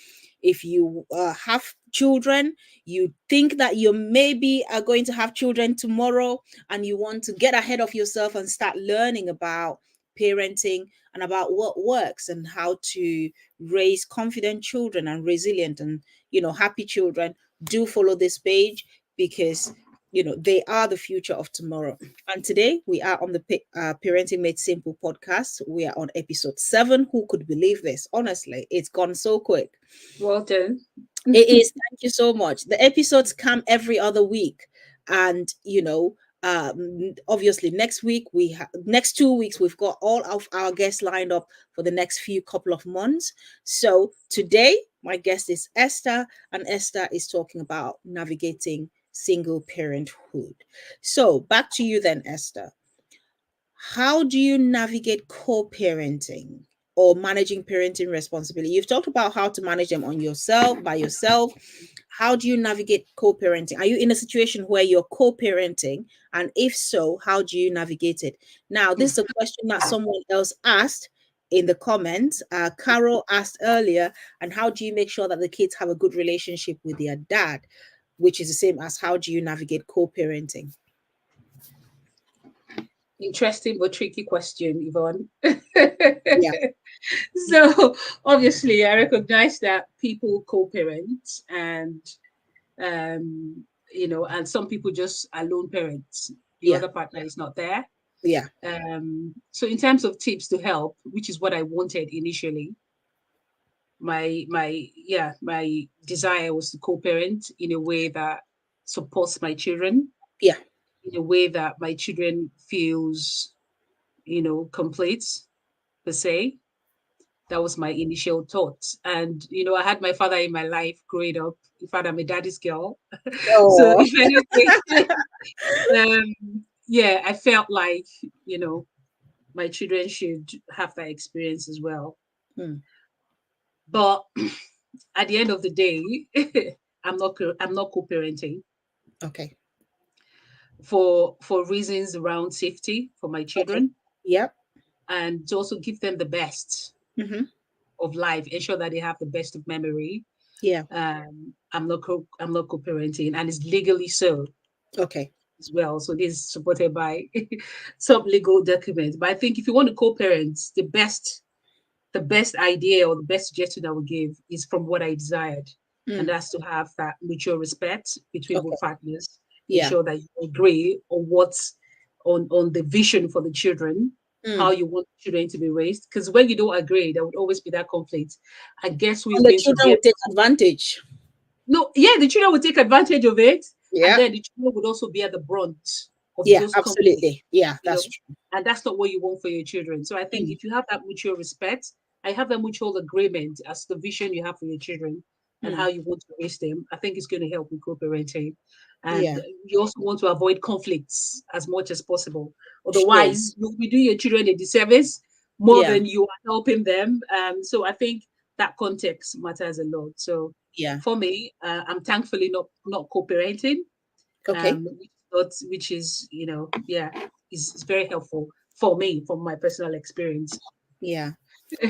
Speaker 1: If you have children, you think that you maybe are going to have children tomorrow and you want to get ahead of yourself and start learning about parenting and about what works and how to raise confident children and resilient and happy children, do follow this page because they are the future of tomorrow. And today we are on the Parenting Made Simple podcast. We are on episode 7. Who could believe this? Honestly, it's gone so quick.
Speaker 2: Well done.
Speaker 1: It is. Thank you so much. The episodes come every other week, and obviously next 2 weeks we've got all of our guests lined up for the next few couple of months. So today my guest is Esther, and Esther is talking about navigating single parenthood. So back to you then, Esther. How do you navigate co-parenting or managing parenting responsibility? You've talked about how to manage them on yourself, by yourself. How do you navigate co-parenting? Are you in a situation where you're co-parenting? And if so, how do you navigate it? Now, this is a question that someone else asked in the comments. Carol asked earlier, and how do you make sure that the kids have a good relationship with their dad? Which is the same as how do you navigate co-parenting?
Speaker 2: Interesting but tricky question, Yvonne.
Speaker 1: Yeah,
Speaker 2: So obviously, I recognize that people co-parent, and and some people just are lone parents. The
Speaker 1: yeah,
Speaker 2: other partner is not there.
Speaker 1: yeah,
Speaker 2: So in terms of tips to help, which is what I wanted initially, my desire was to co-parent in a way that supports my children,
Speaker 1: yeah.
Speaker 2: in a way that my children feels, complete per se. That was my initial thought. And I had my father in my life growing up. In fact, I'm a daddy's girl. So
Speaker 1: Oh,
Speaker 2: if anything, yeah, I felt like, you know, my children should have that experience as well.
Speaker 1: hmm,
Speaker 2: But at the end of the day, I'm not co-parenting
Speaker 1: okay,
Speaker 2: for reasons around safety for my
Speaker 1: okay.
Speaker 2: children,
Speaker 1: Yep.
Speaker 2: and to also give them the best
Speaker 1: Mm-hmm.
Speaker 2: of life, ensure that they have the best of memory.
Speaker 1: Yeah.
Speaker 2: I'm not co-parenting, and it's legally so
Speaker 1: Okay.
Speaker 2: as well. So this is supported by some legal documents. But I think if you want to co-parent, the best idea or the best suggestion I would give is from what I desired. And
Speaker 1: Mm,
Speaker 2: that's to have that mutual respect between
Speaker 1: okay.
Speaker 2: both partners,
Speaker 1: Yeah.
Speaker 2: ensure that you agree on what's on the vision for the children, how
Speaker 1: Mm.
Speaker 2: you want children to be raised. Because when you don't agree, there would always be that conflict. And guess who is
Speaker 1: And the
Speaker 2: going to
Speaker 1: children
Speaker 2: bear?
Speaker 1: will take advantage.
Speaker 2: No, yeah, the children will take advantage of it, and
Speaker 1: Yeah.
Speaker 2: then the children would also bear the brunt of
Speaker 1: Yeah.
Speaker 2: those conflicts,
Speaker 1: Absolutely. Yeah.
Speaker 2: you
Speaker 1: That's
Speaker 2: know,
Speaker 1: true.
Speaker 2: and that's not what you want for your children. So I think
Speaker 1: Mm,
Speaker 2: if you have that mutual respect, I have that mutual agreement as to the vision you have for your children and how
Speaker 1: mm.
Speaker 2: you want to raise them, I think it's going to help with co-parenting. And
Speaker 1: Yeah.
Speaker 2: you also want to avoid conflicts as much as possible.
Speaker 1: Sure.
Speaker 2: Otherwise, you'll be doing your children a disservice more
Speaker 1: Yeah.
Speaker 2: than you are helping them. So I think that context matters a lot. So
Speaker 1: Yeah.
Speaker 2: for me, I'm thankfully not co-parenting,
Speaker 1: Okay.
Speaker 2: which is yeah, is very helpful for me from my personal experience.
Speaker 1: Yeah.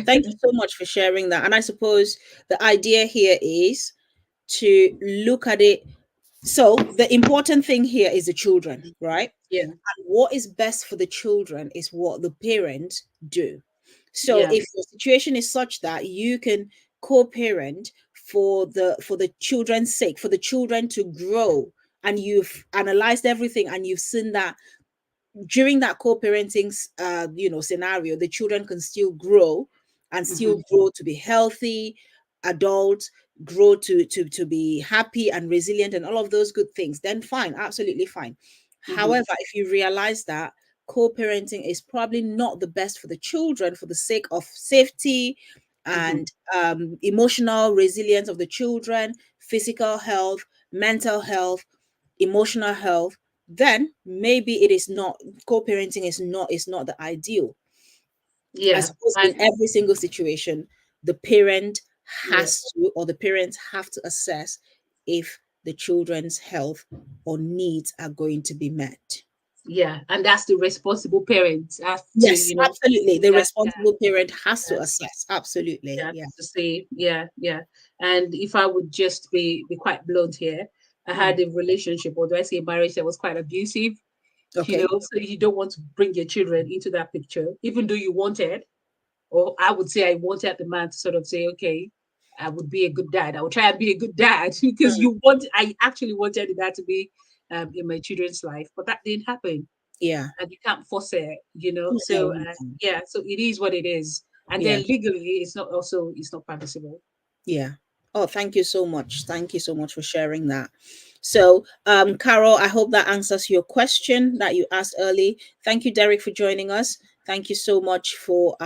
Speaker 1: Thank you so much for sharing that. And I suppose the idea here is to look at it. So the important thing here is the children, right?
Speaker 2: Yeah,
Speaker 1: And what is best for the children is what the parents do. So
Speaker 2: yeah,
Speaker 1: if the situation is such that you can co-parent for the children's sake, for the children to grow, and you've analyzed everything and you've seen that during that co-parenting scenario, the children can still grow and
Speaker 2: hmm,
Speaker 1: still grow to be healthy adults, grow to be happy and resilient and all of those good things, then fine, absolutely fine.
Speaker 2: hmm,
Speaker 1: However, if you realize that co-parenting is probably not the best for the children for the sake of safety
Speaker 2: hmm,
Speaker 1: and emotional resilience of the children, physical health, mental health, emotional health, then maybe it is not, co-parenting is not the ideal. I
Speaker 2: yeah,
Speaker 1: suppose in
Speaker 2: and
Speaker 1: every single situation, the parent
Speaker 2: yeah,
Speaker 1: has to, or the parents have to assess if the children's health or needs are going to be met.
Speaker 2: yeah, and that's the responsible parent have to
Speaker 1: Yes, absolutely. The
Speaker 2: yeah, yeah,
Speaker 1: responsible parent has to
Speaker 2: yeah,
Speaker 1: assess. Absolutely.
Speaker 2: yeah,
Speaker 1: Yeah.
Speaker 2: to say yeah. And if I would just be quite blunt here, I
Speaker 1: Mm.
Speaker 2: had a relationship, or do I say a marriage, that was quite abusive.
Speaker 1: Okay.
Speaker 2: So you don't want to bring your children into that picture, even though you wanted, or I would say I wanted the man to sort of say, okay, I would be a good dad. I would try and be a good dad because
Speaker 1: Mm,
Speaker 2: I actually wanted that to be in my children's life, but that didn't happen.
Speaker 1: yeah.
Speaker 2: And you can't force it, you know. So
Speaker 1: No, no.
Speaker 2: yeah, so it is what it is. And
Speaker 1: Yeah.
Speaker 2: then legally, it's not permissible.
Speaker 1: Yeah. Oh, thank you so much. Thank you so much for sharing that. So, Carol, I hope that answers your question that you asked early. Thank you, Derek, for joining us. Thank you so much for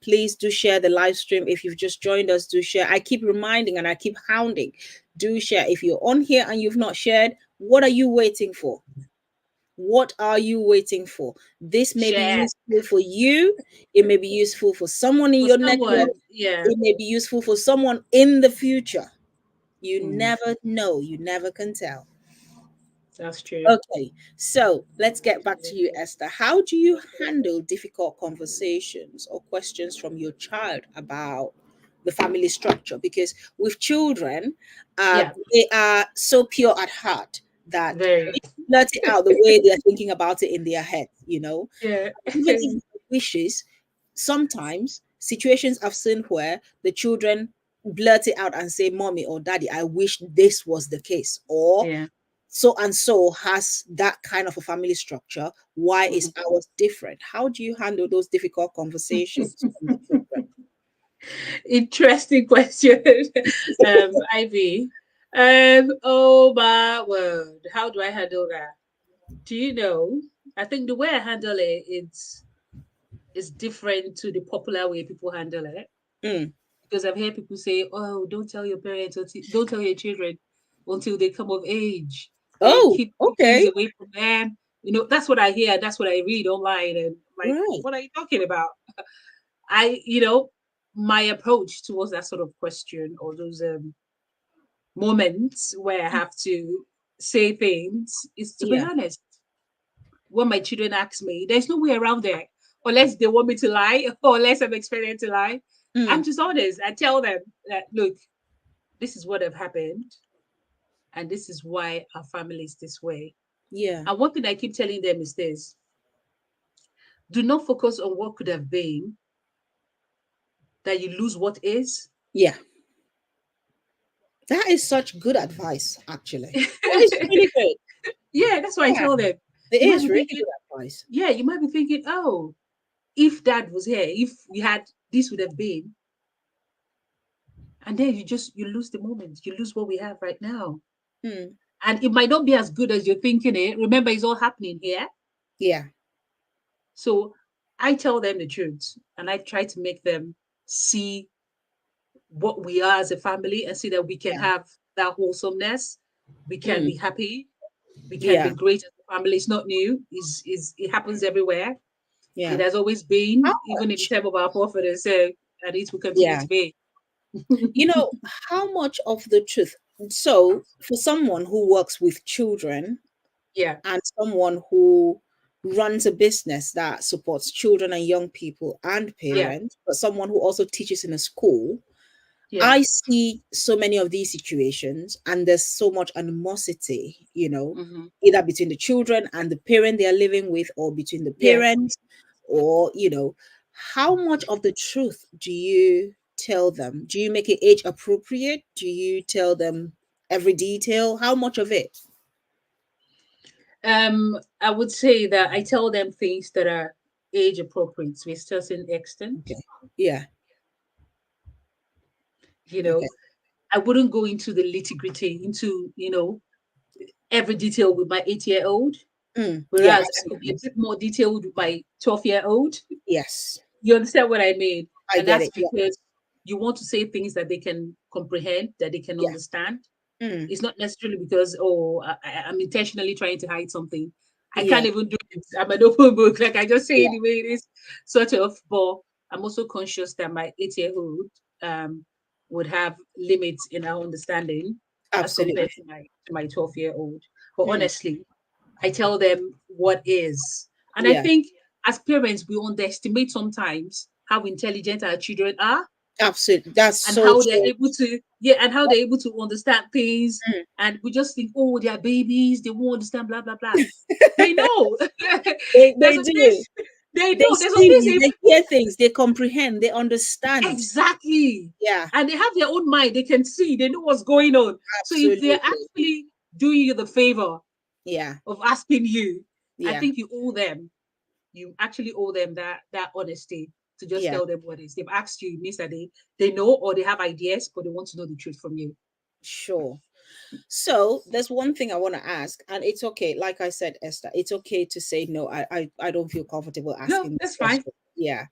Speaker 1: please do share the live stream. If you've just joined us, do share. I keep reminding and I keep hounding. Do share. If you're on here and you've not shared, what are you waiting for? What are you waiting for? This may be
Speaker 2: Share
Speaker 1: useful for you. It may be useful for someone in
Speaker 2: for
Speaker 1: your network.
Speaker 2: someone. Yeah,
Speaker 1: It may be useful for someone in the future. You
Speaker 2: mm,
Speaker 1: never know. You never can tell.
Speaker 2: that's true.
Speaker 1: Okay, so let's get back to you, Esther. How do you handle difficult conversations or questions from your child about the family structure? Because with children,
Speaker 2: Yeah,
Speaker 1: they are so pure at heart that
Speaker 2: very.
Speaker 1: they blurt it out the way they're thinking about it in their head, you know?
Speaker 2: Yeah.
Speaker 1: Even if it wishes, sometimes situations I've seen where the children blurt it out and say, "Mommy or Daddy, I wish this was the case," or
Speaker 2: Yeah.
Speaker 1: so and so has that kind of a family structure. Why is ours different? How do you handle those difficult conversations with the children?
Speaker 2: Interesting question, Ivy. Oh my word, how do I handle that? Do you know? I think the way I handle it is different to the popular way people handle it.
Speaker 1: Mm.
Speaker 2: Because I've heard people say, "Oh, don't tell your children until they come of age.
Speaker 1: Oh,
Speaker 2: Keep things
Speaker 1: okay.
Speaker 2: away from them." You know, that's what I hear. That's what I read online, and I'm like,
Speaker 1: Right.
Speaker 2: what are you talking about? You know, my approach towards that sort of question or those moments where I have to say things is to be
Speaker 1: Yeah.
Speaker 2: honest. When my children ask me, there's no way around it. Unless they want me to lie, or unless I'm expected to lie. I'm
Speaker 1: Mm.
Speaker 2: just honest. I tell them that, look, this is what have happened, and this is why our family is this way.
Speaker 1: Yeah.
Speaker 2: And one thing I keep telling them is this: do not focus on what could have been, that you lose what is.
Speaker 1: Yeah. That is such good advice, actually. That is really good.
Speaker 2: Yeah, that's why I
Speaker 1: Yeah.
Speaker 2: tell them.
Speaker 1: It
Speaker 2: You might
Speaker 1: is
Speaker 2: be
Speaker 1: really
Speaker 2: thinking,
Speaker 1: good advice.
Speaker 2: yeah, you might be thinking, oh, if dad was here, if we had this would have been, and then you lose the moment, you lose what we have right now.
Speaker 1: Mm.
Speaker 2: And it might not be as good as you're thinking it. Remember, it's all happening here.
Speaker 1: Yeah.
Speaker 2: So I tell them the truth and I try to make them see what we are as a family and see that we can
Speaker 1: Yeah.
Speaker 2: have that wholesomeness. We can
Speaker 1: Mm.
Speaker 2: be happy. We can be
Speaker 1: Yeah.
Speaker 2: great as a family. It's not new. Is it happens everywhere. It
Speaker 1: Yeah.
Speaker 2: has always
Speaker 1: How
Speaker 2: been, even in the
Speaker 1: much?
Speaker 2: time of our forefathers. So and it will continue
Speaker 1: Yeah.
Speaker 2: to be.
Speaker 1: You know, how much of the truth? So, for someone who works with children
Speaker 2: Yeah,
Speaker 1: and someone who runs a business that supports children and young people and
Speaker 2: yeah,
Speaker 1: parents, but someone who also teaches in a school,
Speaker 2: yeah.
Speaker 1: I see so many of these situations, and there's so much animosity,
Speaker 2: Hmm.
Speaker 1: either between the children and the parent they are living with, or between the
Speaker 2: Yeah.
Speaker 1: parents, or, how much of the truth do you tell them? Do you make it age appropriate? Do you tell them every detail? How much of it?
Speaker 2: I would say that I tell them things that are age appropriate to a certain extent.
Speaker 1: Okay. Yeah.
Speaker 2: You
Speaker 1: Okay.
Speaker 2: know, I wouldn't go into the nitty gritty, into every detail with my 8-year-old,
Speaker 1: Mm. Yeah,
Speaker 2: whereas I could be a
Speaker 1: absolutely.
Speaker 2: bit more detailed with my 12-year-old.
Speaker 1: Yes.
Speaker 2: You understand what I mean?
Speaker 1: I
Speaker 2: And
Speaker 1: get
Speaker 2: that's
Speaker 1: it. Yeah.
Speaker 2: because you want to say things that they can comprehend, that they can
Speaker 1: Yeah.
Speaker 2: understand.
Speaker 1: Mm.
Speaker 2: It's not necessarily because, oh, I'm intentionally trying to hide something. I can't
Speaker 1: Yeah.
Speaker 2: even do it. I'm an open book. Like I just say
Speaker 1: Yeah.
Speaker 2: it the way it is, sort of. But I'm also conscious that my 8-year-old um, would have limits in our understanding as compared
Speaker 1: Absolutely.
Speaker 2: to my 12-year-old. But
Speaker 1: Mm.
Speaker 2: honestly, I tell them what is. And I
Speaker 1: Yeah.
Speaker 2: think as parents, we underestimate sometimes how intelligent our children are
Speaker 1: Absolutely. That's
Speaker 2: and
Speaker 1: so
Speaker 2: how they're
Speaker 1: true.
Speaker 2: able to, yeah, and how they're able to understand things.
Speaker 1: Mm.
Speaker 2: And we just think, oh, they're babies, they won't understand, blah, blah, blah. They know.
Speaker 1: They
Speaker 2: There's
Speaker 1: they
Speaker 2: a place,
Speaker 1: do.
Speaker 2: They
Speaker 1: They
Speaker 2: know there's
Speaker 1: see
Speaker 2: always
Speaker 1: you,
Speaker 2: a
Speaker 1: they hear things, they comprehend, they understand.
Speaker 2: exactly.
Speaker 1: Yeah,
Speaker 2: And they have their own mind. They can see, they know what's going on. So if they're
Speaker 1: absolutely.
Speaker 2: actually doing you the favor
Speaker 1: Yeah,
Speaker 2: of asking you, I
Speaker 1: yeah,
Speaker 2: think you actually owe them that honesty to just
Speaker 1: yeah,
Speaker 2: tell them what is. They've asked you, it means that they know or they have ideas, but they want to know the truth from you.
Speaker 1: sure. So there's one thing I want to ask, and it's okay. Like I said, Esther, it's okay to say no. I don't feel comfortable
Speaker 2: No,
Speaker 1: asking this
Speaker 2: that's fine.
Speaker 1: question. Yeah.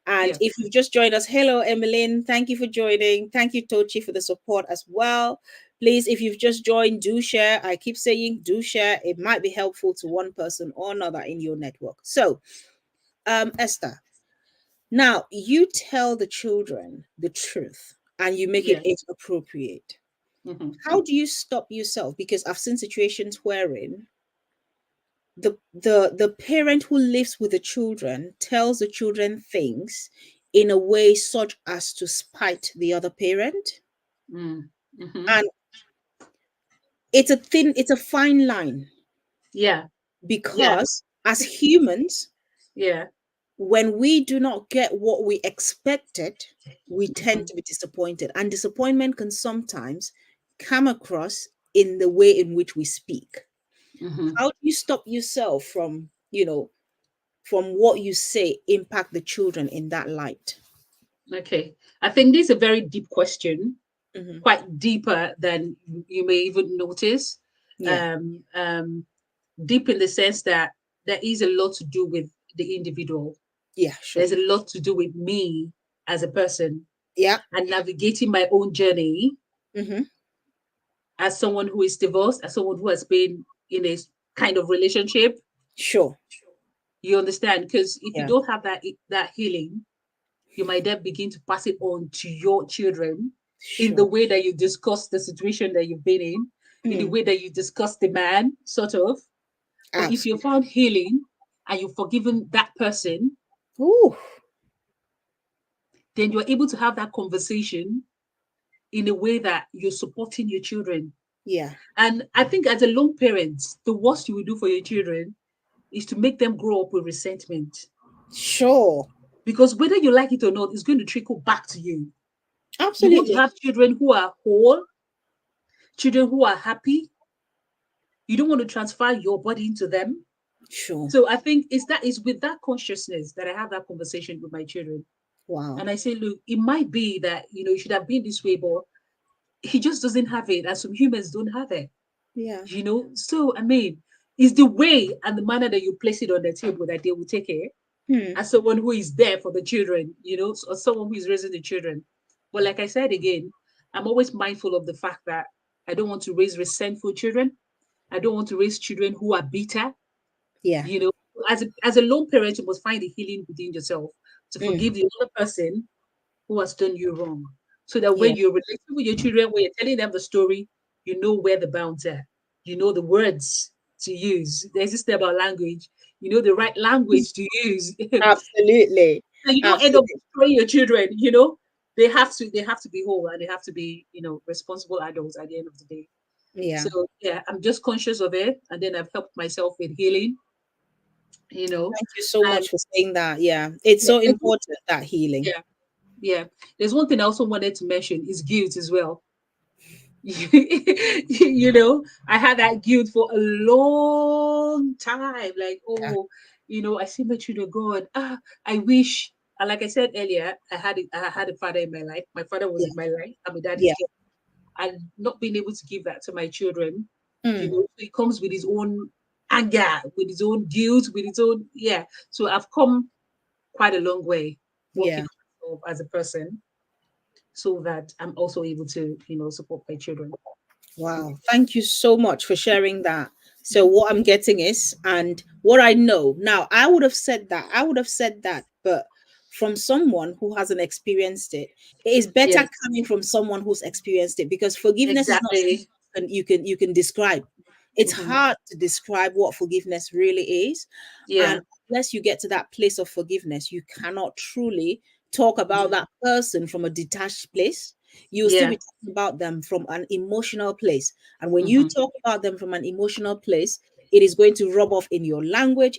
Speaker 1: And
Speaker 2: Yeah.
Speaker 1: if you've just joined us, hello, Emmeline. Thank you for joining. Thank you, Tochi, for the support as well. Please, if you've just joined, do share. I keep saying do share. It might be helpful to one person or another in your network. So, Esther, now you tell the children the truth and you make it
Speaker 2: Yeah.
Speaker 1: age appropriate.
Speaker 2: Hmm.
Speaker 1: How do you stop yourself? Because I've seen situations wherein the parent who lives with the children tells the children things in a way such as to spite the other parent.
Speaker 2: Mm. Hmm.
Speaker 1: And it's a fine line,
Speaker 2: Yeah. Yeah.
Speaker 1: because as humans,
Speaker 2: Yeah.
Speaker 1: when we do not get what we expected, we tend
Speaker 2: Hmm.
Speaker 1: to be disappointed. And disappointment can sometimes come across in the way in which we speak.
Speaker 2: Hmm.
Speaker 1: How do you stop yourself from, from what you say impact the children in that light?
Speaker 2: Okay. I think this is a very deep question,
Speaker 1: Hmm.
Speaker 2: quite deeper than you may even notice.
Speaker 1: Yeah,
Speaker 2: Um, um, Deep in the sense that there is a lot to do with the individual.
Speaker 1: yeah, sure.
Speaker 2: There's a lot to do with me as a person
Speaker 1: Yeah.
Speaker 2: and navigating my own journey
Speaker 1: Hmm.
Speaker 2: as someone who is divorced, as someone who has been in a kind of relationship.
Speaker 1: Sure.
Speaker 2: You understand? Because if you
Speaker 1: Yeah,
Speaker 2: don't have that healing, you might then begin to pass it on to your children in the
Speaker 1: sure.
Speaker 2: way that you discuss the situation that you've been in the
Speaker 1: Mm,
Speaker 2: way that you discuss the man, sort of. But if you
Speaker 1: absolutely.
Speaker 2: found healing and you've forgiven that person,
Speaker 1: Ooh,
Speaker 2: then you're able to have that conversation in a way that you're supporting your children.
Speaker 1: yeah,
Speaker 2: And I think as a lone parent, the worst you will do for your children is to make them grow up with resentment.
Speaker 1: sure.
Speaker 2: Because whether you like it or not, it's going to trickle back to you. You want to
Speaker 1: Absolutely.
Speaker 2: have children who are whole, children who are happy. You don't want to transfer your body into them.
Speaker 1: Sure.
Speaker 2: So I think it's that is with that consciousness that I have that conversation with my children.
Speaker 1: Wow.
Speaker 2: And I say, look, it might be that, you should have been this way, but he just doesn't have it. And some humans don't have it,
Speaker 1: Yeah.
Speaker 2: So, I mean, it's the way and the manner that you place it on the table that they will take it
Speaker 1: Hmm.
Speaker 2: as someone who is there for the children, or someone who is raising the children. But like I said again, I'm always mindful of the fact that I don't want to raise resentful children. I don't want to raise children who are bitter.
Speaker 1: Yeah.
Speaker 2: You know, as a lone parent, you must find the healing within yourself to
Speaker 1: Mm.
Speaker 2: forgive the other person who has done you wrong. So that
Speaker 1: Yeah.
Speaker 2: when you're relating with your children, when you're telling them the story, you know where the bounds are. You know the words to use. There's this thing about language. You know the right language to use.
Speaker 1: Absolutely.
Speaker 2: And you don't end up
Speaker 1: Absolutely.
Speaker 2: destroying your children. They have to be whole and they have to be, responsible adults at the end of the day.
Speaker 1: Yeah.
Speaker 2: So yeah, I'm just conscious of it. And then I've helped myself with healing, you know.
Speaker 1: Thank you so
Speaker 2: And
Speaker 1: much for saying that. Yeah. It's
Speaker 2: yeah,
Speaker 1: so important, that healing.
Speaker 2: yeah, yeah. There's one thing I also wanted to mention is guilt as well. I had that guilt for a long time. Like,
Speaker 1: Yeah.
Speaker 2: oh, I see my children, God, I wish. And like I said earlier, I had a father in my life. My father was
Speaker 1: Yeah.
Speaker 2: in my life. I'm a daddy's
Speaker 1: Yeah.
Speaker 2: girl. And not being able to give that to my children,
Speaker 1: Mm.
Speaker 2: it comes with his own anger, with his own guilt, with his own, yeah. So I've come quite a long way working
Speaker 1: Yeah.
Speaker 2: on myself as a person so that I'm also able to, support my children.
Speaker 1: Wow. Thank you so much for sharing that. So what I'm getting is, and what I know now, I would have said that. I would have said that, but from someone who hasn't experienced it, it is better
Speaker 2: Yeah,
Speaker 1: coming from someone who's experienced it, because forgiveness is not something
Speaker 2: exactly.
Speaker 1: you can describe. It's
Speaker 2: Hmm.
Speaker 1: hard to describe what forgiveness really is. And
Speaker 2: Yeah,
Speaker 1: unless you get to that place of forgiveness, you cannot truly talk about
Speaker 2: mhm,
Speaker 1: that person from a detached place. You'll still
Speaker 2: yeah,
Speaker 1: be talking about them from an emotional place. And when you
Speaker 2: hmm,
Speaker 1: talk about them from an emotional place, It is going to rub off in your language,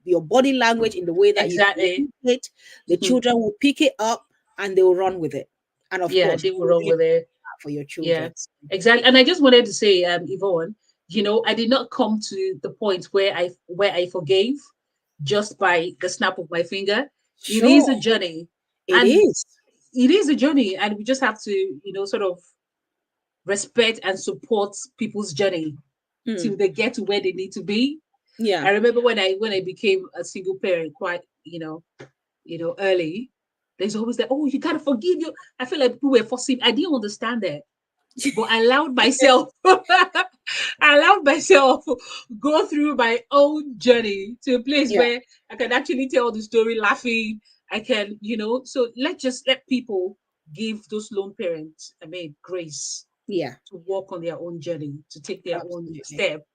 Speaker 1: your body language, in the way that you
Speaker 2: Exactly.
Speaker 1: communicate. The
Speaker 2: Hmm.
Speaker 1: children will pick it up and they will run with it. And of
Speaker 2: Yeah,
Speaker 1: course,
Speaker 2: they were
Speaker 1: you
Speaker 2: wrong
Speaker 1: really
Speaker 2: with it.
Speaker 1: do that for your
Speaker 2: Yeah,
Speaker 1: children.
Speaker 2: exactly. And I just wanted to say, Yvonne, I did not come to the point where I forgave just by the snap of my finger. It is
Speaker 1: Sure,
Speaker 2: a journey,
Speaker 1: it
Speaker 2: and
Speaker 1: is.
Speaker 2: it is a journey, and we just have to, sort of respect and support people's journey
Speaker 1: Hmm.
Speaker 2: till they get to where they need to be.
Speaker 1: Yeah.
Speaker 2: I remember when I became a single parent quite, early. There's always that, oh, you gotta forgive you. I feel like people were forcing. I didn't understand that, but I allowed myself I allowed myself go through my own journey to a place
Speaker 1: Yeah.
Speaker 2: where I can actually tell the story laughing. I can, so let people give those lone parents, grace
Speaker 1: Yeah.
Speaker 2: to walk on their own journey, to take their own
Speaker 1: Absolutely.
Speaker 2: step,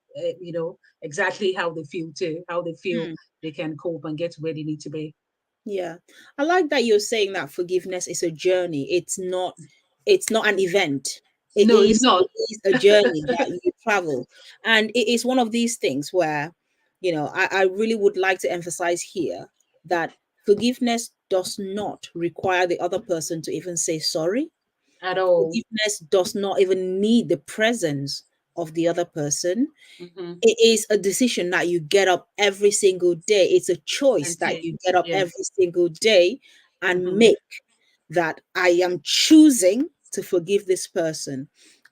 Speaker 2: exactly how they feel too, how they feel
Speaker 1: Hmm.
Speaker 2: they can cope and get to where they need to be.
Speaker 1: Yeah. I like that you're saying that forgiveness is a journey. It's not an event. It
Speaker 2: No, it's
Speaker 1: is
Speaker 2: not.
Speaker 1: it is a journey that you travel. And it is one of these things where, I really would like to emphasize here that forgiveness does not require the other person to even say sorry.
Speaker 2: At all.
Speaker 1: Forgiveness does not even need the presence of the other person.
Speaker 2: Hmm.
Speaker 1: It is a decision that you get up every single day. It's a choice
Speaker 2: And
Speaker 1: that
Speaker 2: take.
Speaker 1: you get up
Speaker 2: Yeah.
Speaker 1: every single day and
Speaker 2: Hmm.
Speaker 1: make, that I am choosing to forgive this person.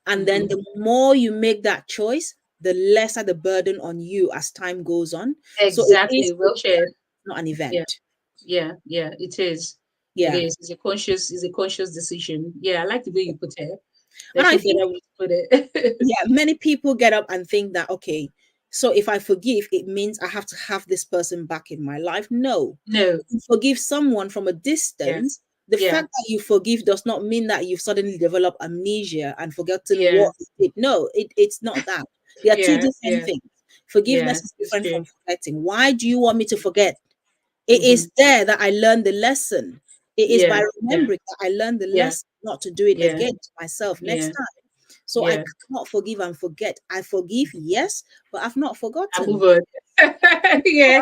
Speaker 1: And then
Speaker 2: Hmm.
Speaker 1: the more you make that choice, the lesser the burden on you as time goes on. So it is
Speaker 2: Exactly.
Speaker 1: a
Speaker 2: Well shared.
Speaker 1: journey, not an
Speaker 2: Yeah.
Speaker 1: event.
Speaker 2: Yeah. It is. It
Speaker 1: Yeah.
Speaker 2: is. It's a conscious decision. Yeah, I like the way you put it.
Speaker 1: And
Speaker 2: There's
Speaker 1: I
Speaker 2: no
Speaker 1: think,
Speaker 2: better way to put it.
Speaker 1: yeah, many people get up and think that, okay, so if I forgive, it means I have to have this person back in my life. No.
Speaker 2: No.
Speaker 1: You forgive someone from a
Speaker 2: Yeah.
Speaker 1: distance. The
Speaker 2: Yeah.
Speaker 1: fact that you forgive does not mean that you've suddenly developed amnesia and forgotten
Speaker 2: Yeah.
Speaker 1: what you did. No, it's not that. They are two
Speaker 2: Yeah.
Speaker 1: different
Speaker 2: Yeah.
Speaker 1: things.
Speaker 2: Yeah.
Speaker 1: Forgiveness is
Speaker 2: It's
Speaker 1: different
Speaker 2: true.
Speaker 1: from forgetting. Why do you want me to forget? It
Speaker 2: Hmm.
Speaker 1: is there that I learned the lesson. It is
Speaker 2: Yeah.
Speaker 1: by
Speaker 2: Yeah.
Speaker 1: remembering that I learned the
Speaker 2: Yeah.
Speaker 1: lesson not to do it
Speaker 2: Yeah.
Speaker 1: again to myself next
Speaker 2: Yeah.
Speaker 1: time. So I
Speaker 2: Yeah.
Speaker 1: cannot forgive and forget. I forgive, yes, but I've not
Speaker 2: I
Speaker 1: forgotten.
Speaker 2: move on. Yeah.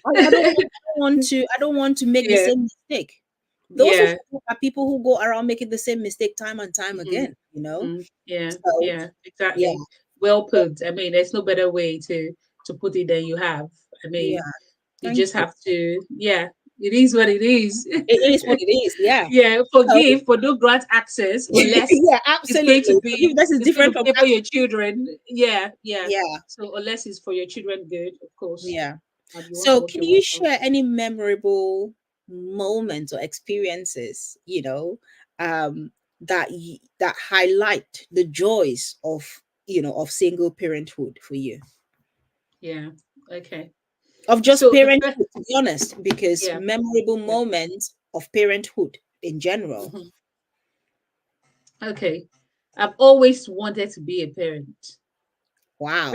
Speaker 1: I don't want to make the
Speaker 2: Yeah.
Speaker 1: same mistake. Those who
Speaker 2: Yeah.
Speaker 1: forgive are people who go around making the same mistake time and time
Speaker 2: Hmm.
Speaker 1: again.
Speaker 2: Hmm. Yeah.
Speaker 1: So
Speaker 2: Yeah.
Speaker 1: yeah,
Speaker 2: Exactly. Well put. There's no better way to put it than you have.
Speaker 1: yeah.
Speaker 2: You
Speaker 1: Thank
Speaker 2: just
Speaker 1: you.
Speaker 2: have to, yeah, it is what it is.
Speaker 1: It is what it is. Yeah.
Speaker 2: Yeah,
Speaker 1: So
Speaker 2: forgive, but don't grant access unless
Speaker 1: yeah,
Speaker 2: it's going to
Speaker 1: absolutely.
Speaker 2: be
Speaker 1: Forgiveness is
Speaker 2: it's going
Speaker 1: different
Speaker 2: to
Speaker 1: from
Speaker 2: favor
Speaker 1: act.
Speaker 2: your children. Yeah, yeah.
Speaker 1: Yeah,
Speaker 2: So unless it's for your children good, of course,
Speaker 1: yeah.
Speaker 2: you want to
Speaker 1: So
Speaker 2: walk
Speaker 1: can
Speaker 2: your
Speaker 1: you
Speaker 2: walk out.
Speaker 1: share any memorable moments or experiences, that highlight the joys of single parenthood for you?
Speaker 2: Yeah. Okay.
Speaker 1: Of just
Speaker 2: So the first,
Speaker 1: parenthood, to be honest, because
Speaker 2: yeah,
Speaker 1: memorable
Speaker 2: yeah.
Speaker 1: moments of parenthood in general.
Speaker 2: Mhm. Okay. I've always wanted to be a parent.
Speaker 1: Wow.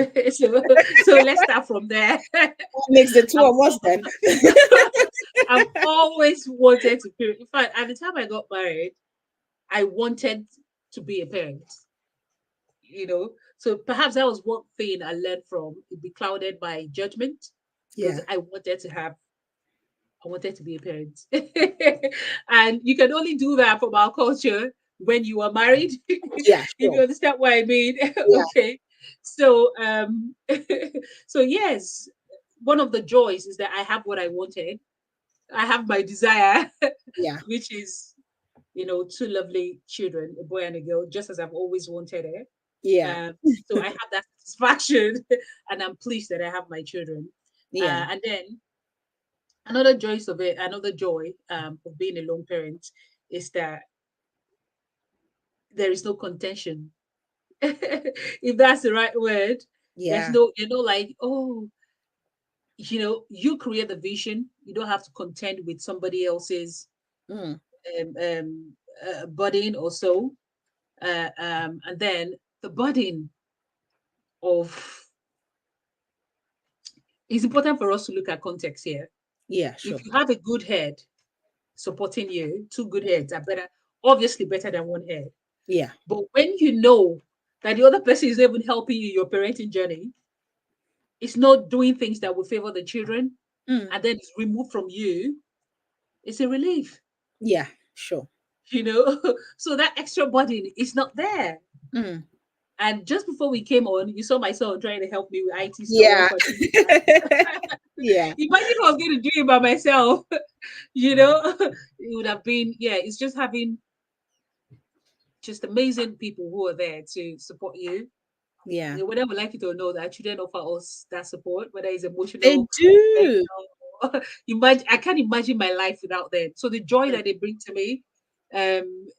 Speaker 2: so let's start from there.
Speaker 1: What makes the two
Speaker 2: I've,
Speaker 1: of us then?
Speaker 2: I've always wanted to parent. In fact, at the time I got married, I wanted to be a parent. So perhaps that was one thing I learned from it be clouded by judgment because
Speaker 1: Yeah.
Speaker 2: I wanted to be a parent. And you can only do that from our culture when you are married.
Speaker 1: Yeah,
Speaker 2: If you
Speaker 1: sure.
Speaker 2: understand what I mean.
Speaker 1: Yeah,
Speaker 2: Okay. So so yes, one of the joys is that I have what I wanted. I have my desire,
Speaker 1: yeah,
Speaker 2: which is two lovely children, a boy and a girl, just as I've always wanted it.
Speaker 1: yeah,
Speaker 2: Um, so I have that satisfaction, and I'm pleased that I have my children.
Speaker 1: yeah.
Speaker 2: And then another joy of being a lone parent is that there is no contention. If that's the right word, there's
Speaker 1: Yeah.
Speaker 2: no, like, oh, you create the vision. You don't have to contend with somebody else's
Speaker 1: Mm,
Speaker 2: budding or so. And then the budding of it's important for us to look at context here.
Speaker 1: yeah,
Speaker 2: If
Speaker 1: sure.
Speaker 2: you have a good head supporting you, two good heads are better, obviously better than one head.
Speaker 1: Yeah.
Speaker 2: But when you know that the other person is not even helping you in your parenting journey, it's not doing things that will favor the children,
Speaker 1: Mm.
Speaker 2: and then it's removed from you, it's a relief,
Speaker 1: Yeah, sure.
Speaker 2: you know. So that extra burden is not there.
Speaker 1: Mm.
Speaker 2: And just before we came on, you saw my son trying to help me with IT stuff
Speaker 1: Yeah.
Speaker 2: and things like that.
Speaker 1: Yeah.
Speaker 2: Imagine if I was going to do it by myself, you know, it would have been, yeah, it's just having just amazing people who are there to support you.
Speaker 1: Yeah.
Speaker 2: You know, whether we like it or not, our children offer us that support, whether it's
Speaker 1: They
Speaker 2: emotional,
Speaker 1: do.
Speaker 2: mental. Imagine, I can't imagine my life without them. So the joy
Speaker 1: Mm.
Speaker 2: that they bring to me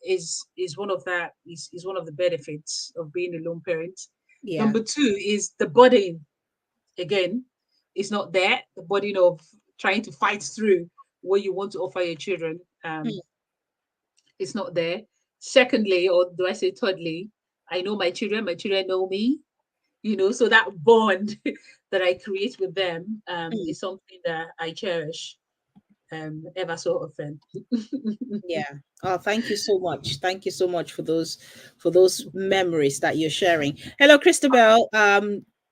Speaker 2: is one of that is one of the benefits of being a lone parent.
Speaker 1: Yeah.
Speaker 2: Number two is the burden. Again, it's not there. The burden of trying to fight through what you want to offer your children.
Speaker 1: Mm.
Speaker 2: It's not there. Secondly, or do I say thirdly, I know my children know me, you know, so that bond that I create with them
Speaker 1: Mm.
Speaker 2: is something that I cherish ever so often.
Speaker 1: Yeah. Oh, thank you so much. Thank you so much for those memories that you're sharing. Hello, Christabel.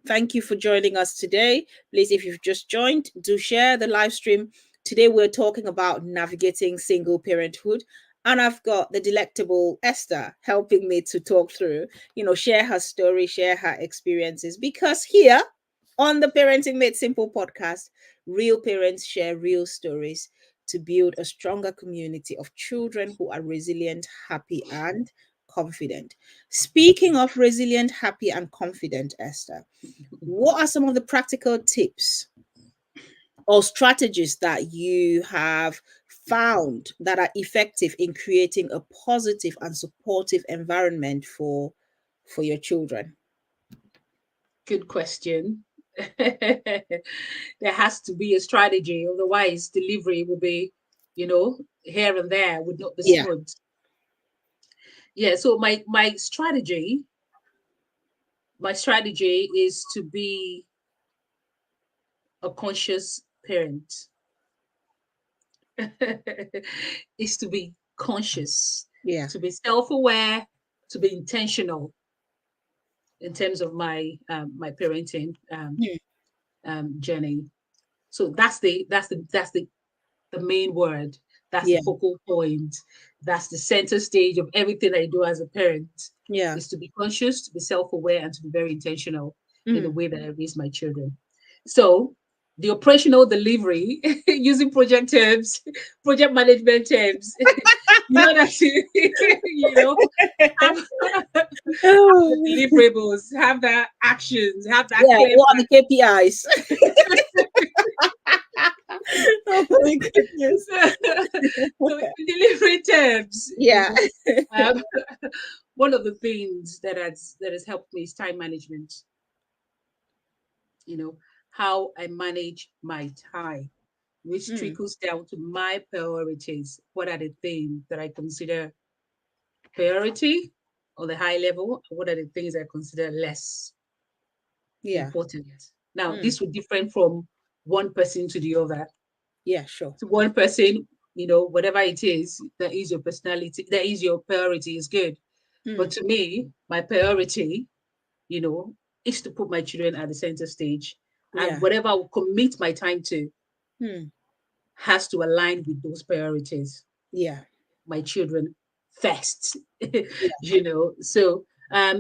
Speaker 1: Thank you for joining us today. Please, if you've just joined, do share the live stream. Today we're talking about navigating single parenthood. And I've got the delectable Esther helping me to talk through, share her story, share her experiences. Because here on the Parenting Made Simple podcast, real parents share real stories to build a stronger community of children who are resilient, happy, and confident. Speaking of resilient, happy, and confident, Esther, what are some of the practical tips or strategies that you have found that are effective in creating a positive and supportive environment for your children?
Speaker 2: Good question. There has to be a strategy, otherwise, delivery will be, you know, here and there would not be
Speaker 1: Yeah,
Speaker 2: smooth. Yeah, so my strategy is to be a conscious parent. Is to be conscious,
Speaker 1: yeah.
Speaker 2: to be self-aware, to be intentional in terms of my parenting
Speaker 1: Mm.
Speaker 2: journey. So that's the main word. That's the
Speaker 1: Yeah,
Speaker 2: focal point. That's the center stage of everything I do as a parent.
Speaker 1: yeah.
Speaker 2: Is to be conscious, to be self-aware, and to be very intentional in the
Speaker 1: Mm.
Speaker 2: way that I raise my children. So the operational delivery using project terms, project management terms, that have, have the
Speaker 1: Oh,
Speaker 2: deliverables, have the actions, have that
Speaker 1: yeah,
Speaker 2: clear
Speaker 1: what are the KPIs? Oh my goodness.
Speaker 2: so in delivery terms,
Speaker 1: Yeah.
Speaker 2: um, one of the things that has helped me is time management. You know, how I manage my time, which
Speaker 1: Mm.
Speaker 2: trickles down to my priorities. What are the things that I consider priority on the high level? And what are the things I consider less
Speaker 1: Yeah.
Speaker 2: important? Now,
Speaker 1: Mm.
Speaker 2: this would differ from one person to the other.
Speaker 1: Yeah, sure.
Speaker 2: To one person, whatever it is, that is your personality, that is your priority is good. But
Speaker 1: Mm.
Speaker 2: to me, my priority, you know, is to put my children at the center stage. And
Speaker 1: Yeah.
Speaker 2: whatever I will commit my time to
Speaker 1: Mm.
Speaker 2: has to align with those priorities.
Speaker 1: Yeah.
Speaker 2: My children first,
Speaker 1: Yeah.
Speaker 2: So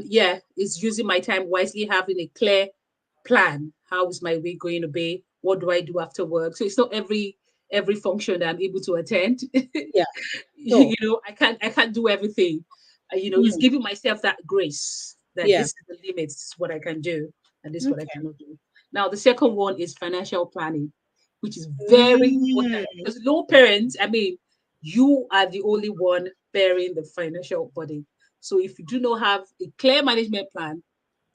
Speaker 2: yeah, it's using my time wisely, having a clear plan. How is my week going to be? What do I do after work? So it's not every function that I'm able to attend.
Speaker 1: Yeah. Sure.
Speaker 2: I can't do everything. It's
Speaker 1: Mm.
Speaker 2: giving myself that grace that
Speaker 1: Yeah.
Speaker 2: this is the limits, this is what I can do, and this is what I
Speaker 1: Okay.
Speaker 2: cannot do. Now, the second one is financial planning, which is very important
Speaker 1: Mm.
Speaker 2: because low parents, I mean, you are the only one bearing the financial burden. So if you do not have a clear management plan,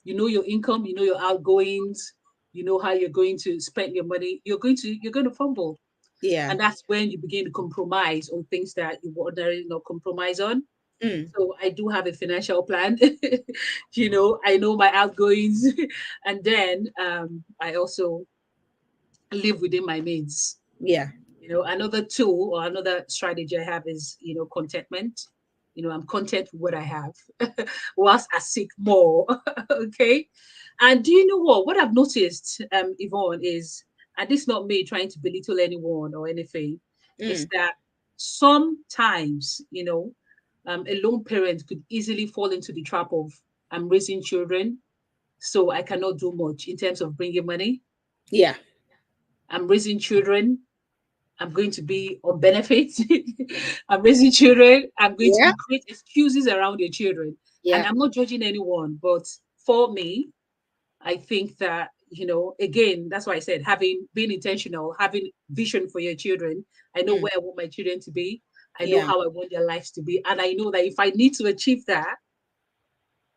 Speaker 2: you know your income, you know your outgoings, you know how you're going to spend your money, you're going to fumble.
Speaker 1: Yeah.
Speaker 2: And that's when you begin to compromise on things that you would ordinarily not compromise on.
Speaker 1: Mm.
Speaker 2: So I do have a financial plan. I know my outgoings, and then I also live within my means.
Speaker 1: Yeah.
Speaker 2: Another tool or another strategy I have is, contentment. I'm content with what I have, whilst I seek more. Okay. And do you know what? What I've noticed, Yvonne, is, and this is not me trying to belittle anyone or anything, is
Speaker 1: Mm,
Speaker 2: that sometimes, a lone parent could easily fall into the trap of, I'm raising children, so I cannot do much in terms of bringing money.
Speaker 1: yeah,
Speaker 2: I'm raising children, I'm going to be on benefits. I'm raising children. I'm going to,
Speaker 1: yeah,
Speaker 2: you create excuses around your children. And
Speaker 1: yeah,
Speaker 2: I'm not judging anyone, but for me, I think that, again, that's why I said having being intentional, having vision for your children. I know
Speaker 1: mm,
Speaker 2: where I want my children to be. I know
Speaker 1: yeah,
Speaker 2: how I want their lives to be. And I know that if I need to achieve that,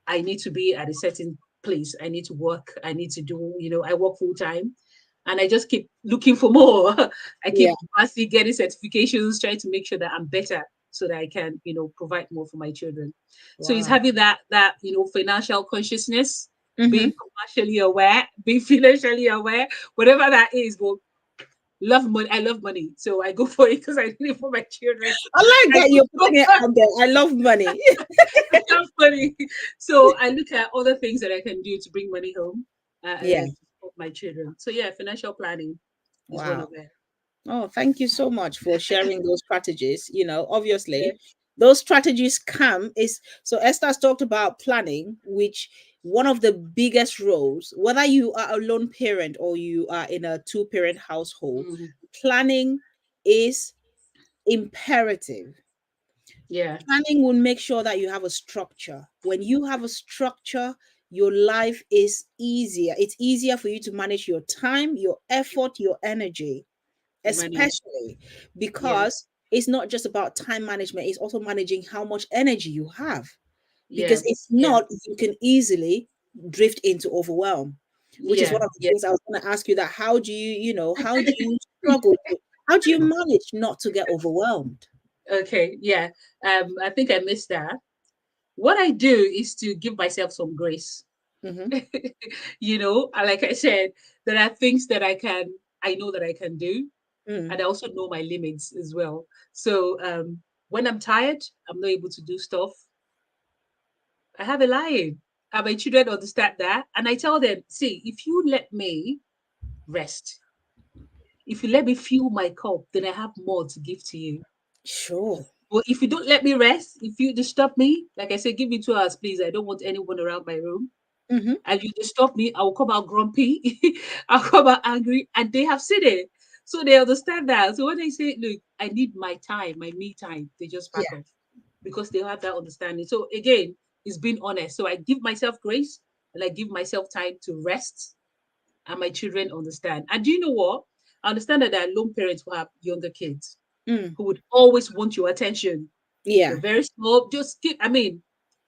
Speaker 2: I need to be at a certain place. I need to work. I need to do, I work full time and I just keep looking for more. I
Speaker 1: yeah.
Speaker 2: keep constantly getting certifications, trying to make sure that I'm better so that I can, provide more for my children. So it's
Speaker 1: Wow.
Speaker 2: having that, financial consciousness,
Speaker 1: Mm-hmm.
Speaker 2: being commercially aware, being financially aware, whatever that is. But love money. I love money. So I go for it because I need it for my children.
Speaker 1: I like
Speaker 2: I
Speaker 1: that
Speaker 2: go
Speaker 1: you're
Speaker 2: for
Speaker 1: putting it out there. I love money.
Speaker 2: I love money. So I look at other things that I can do to bring money home
Speaker 1: Yeah.
Speaker 2: to support my children. So yeah, financial planning is one
Speaker 1: Wow.
Speaker 2: of them.
Speaker 1: Oh, thank you so much for sharing those strategies.
Speaker 2: Yeah.
Speaker 1: Obviously, those strategies come is so Esther's talked about planning, which one of the biggest roles, whether you are a lone parent or you are in a two-parent household,
Speaker 2: Mhm.
Speaker 1: planning is imperative.
Speaker 2: Yeah.
Speaker 1: Planning will make sure that you have a structure. When you have a structure, your life is easier. It's easier for you to manage your time, your effort, your energy,
Speaker 2: Your money.
Speaker 1: especially
Speaker 2: Yeah.
Speaker 1: because it's not just about time management, it's also managing how much energy you have.
Speaker 2: Yeah.
Speaker 1: Because if
Speaker 2: Yeah.
Speaker 1: not, you can easily drift into overwhelm, which is
Speaker 2: Yeah.
Speaker 1: one of the
Speaker 2: Yeah.
Speaker 1: things I was going to ask you that how do how do you struggle to, how do you manage not to get overwhelmed?
Speaker 2: Okay. Yeah. I think I missed that. What I do is to give myself some grace.
Speaker 1: Mm-hmm.
Speaker 2: Like I said, there are things that I know that I can do,
Speaker 1: Mm.
Speaker 2: and I also know my limits as well. So when I'm tired, I'm not able to do stuff. I have a lion. And my children understand that. And I tell them, see, if you let me rest, if you let me fill my cup, then I have more to give to you.
Speaker 1: Sure.
Speaker 2: But if you don't let me rest, if you disturb me, like I said, give me 2 hours, please. I don't want anyone around my room.
Speaker 1: Mm-hmm.
Speaker 2: And you disturb me, I will come out grumpy, I'll come out angry, and they have seen it. So they understand that. So when they say, look, I need my time, my me time, they just back
Speaker 1: Yeah.
Speaker 2: off because they have that understanding. So again, it's being honest. So I give myself grace and I give myself time to rest, and my children understand. And do you know what? I understand that there are lone parents who have younger kids
Speaker 1: Mm.
Speaker 2: who would always want your attention. You're
Speaker 1: Yeah.
Speaker 2: very small. Just keep,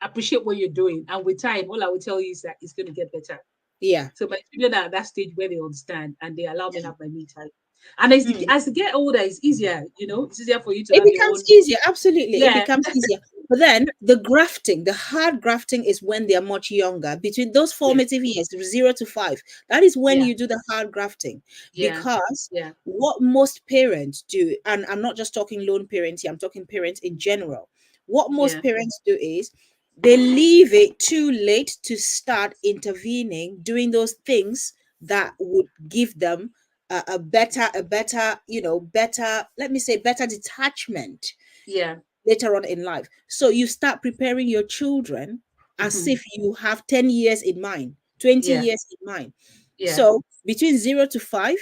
Speaker 2: appreciate what you're doing. And with time, all I will tell you is that it's going to get better.
Speaker 1: Yeah.
Speaker 2: So my children are at that stage where they understand and they allow me to have my me time. And as they get older, it's easier, it's easier for you to
Speaker 1: It
Speaker 2: have your
Speaker 1: becomes
Speaker 2: own.
Speaker 1: easier, absolutely. It
Speaker 2: Yeah,
Speaker 1: becomes easier. But then the grafting, the hard grafting is when they are much younger, between those
Speaker 2: yeah,
Speaker 1: formative years, 0 to 5. That is when
Speaker 2: yeah,
Speaker 1: you do the hard grafting.
Speaker 2: yeah,
Speaker 1: Because
Speaker 2: yeah,
Speaker 1: what most parents do, and I'm not just talking lone parents here, I'm talking parents in general. What most
Speaker 2: yeah,
Speaker 1: parents do is they leave it too late to start intervening, doing those things that would give them a better, better, let me say, better detachment
Speaker 2: yeah,
Speaker 1: later on in life. So you start preparing your children as
Speaker 2: mhm,
Speaker 1: if you have 10 years in mind, 20
Speaker 2: yeah,
Speaker 1: years in mind.
Speaker 2: yeah,
Speaker 1: So between 0 to 5,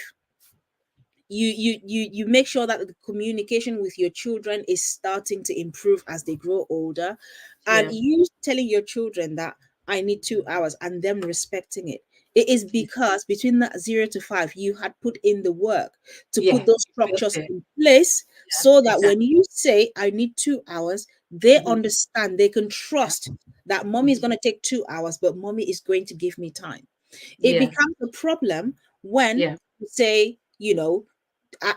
Speaker 1: you make sure that the communication with your children is starting to improve as they grow older, and
Speaker 2: yeah,
Speaker 1: you telling your children that I need 2 hours and them respecting it. It is because between that 0 to 5 you had put in the work to
Speaker 2: yeah.
Speaker 1: put those
Speaker 2: It's just
Speaker 1: structures
Speaker 2: there.
Speaker 1: in place,
Speaker 2: Yeah,
Speaker 1: so that when
Speaker 2: exactly.
Speaker 1: you say I need 2 hours, they
Speaker 2: Hmm.
Speaker 1: understand, they can
Speaker 2: Yeah,
Speaker 1: trust that mommy is
Speaker 2: mhm,
Speaker 1: going to take 2 hours, but mommy is going to give me time. It
Speaker 2: yeah,
Speaker 1: becomes a problem when
Speaker 2: yeah,
Speaker 1: you say,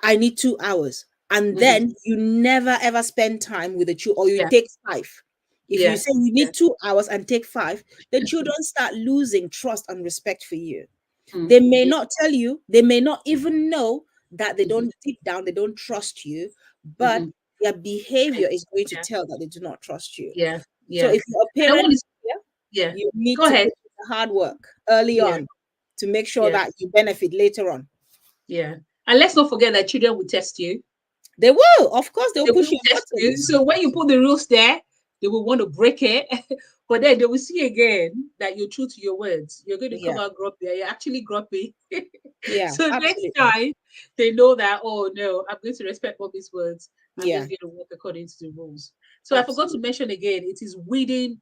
Speaker 1: I need 2 hours. And
Speaker 2: hmm,
Speaker 1: then you never ever spend time with the children, or you
Speaker 2: yeah,
Speaker 1: take 5. If you
Speaker 2: yeah,
Speaker 1: say you
Speaker 2: yeah,
Speaker 1: need 2 hours and take 5, the children start losing trust and respect for you.
Speaker 2: mm,
Speaker 1: They may
Speaker 2: yeah,
Speaker 1: not tell you, they may not even know that they
Speaker 2: mhm,
Speaker 1: don't deep down, they don't trust you, but
Speaker 2: mhm,
Speaker 1: their behavior is going to
Speaker 2: yeah,
Speaker 1: tell that they do not trust you.
Speaker 2: yeah,
Speaker 1: So
Speaker 2: yeah.
Speaker 1: if you're a
Speaker 2: And I want
Speaker 1: parent,
Speaker 2: to,
Speaker 1: yeah,
Speaker 2: yeah.
Speaker 1: you need
Speaker 2: Go
Speaker 1: to put
Speaker 2: ahead.
Speaker 1: the hard work early
Speaker 2: Yeah,
Speaker 1: on to make sure
Speaker 2: yeah,
Speaker 1: that you benefit later on.
Speaker 2: yeah. And let's not forget that children will test you.
Speaker 1: They will, of course, they'll
Speaker 2: They
Speaker 1: push
Speaker 2: will
Speaker 1: your
Speaker 2: test you.
Speaker 1: buttons.
Speaker 2: So when you put the rules there, they will want to break it. But then they will see again that you're true to your words. You're going to come
Speaker 1: Yeah,
Speaker 2: out grumpy. You're actually grumpy.
Speaker 1: yeah,
Speaker 2: So next
Speaker 1: absolutely.
Speaker 2: time they know that, oh no, I'm going to respect mommy's words. I'm
Speaker 1: Yeah,
Speaker 2: just going to work according to the rules. So I forgot to
Speaker 1: absolutely.
Speaker 2: mention again, it is weeding,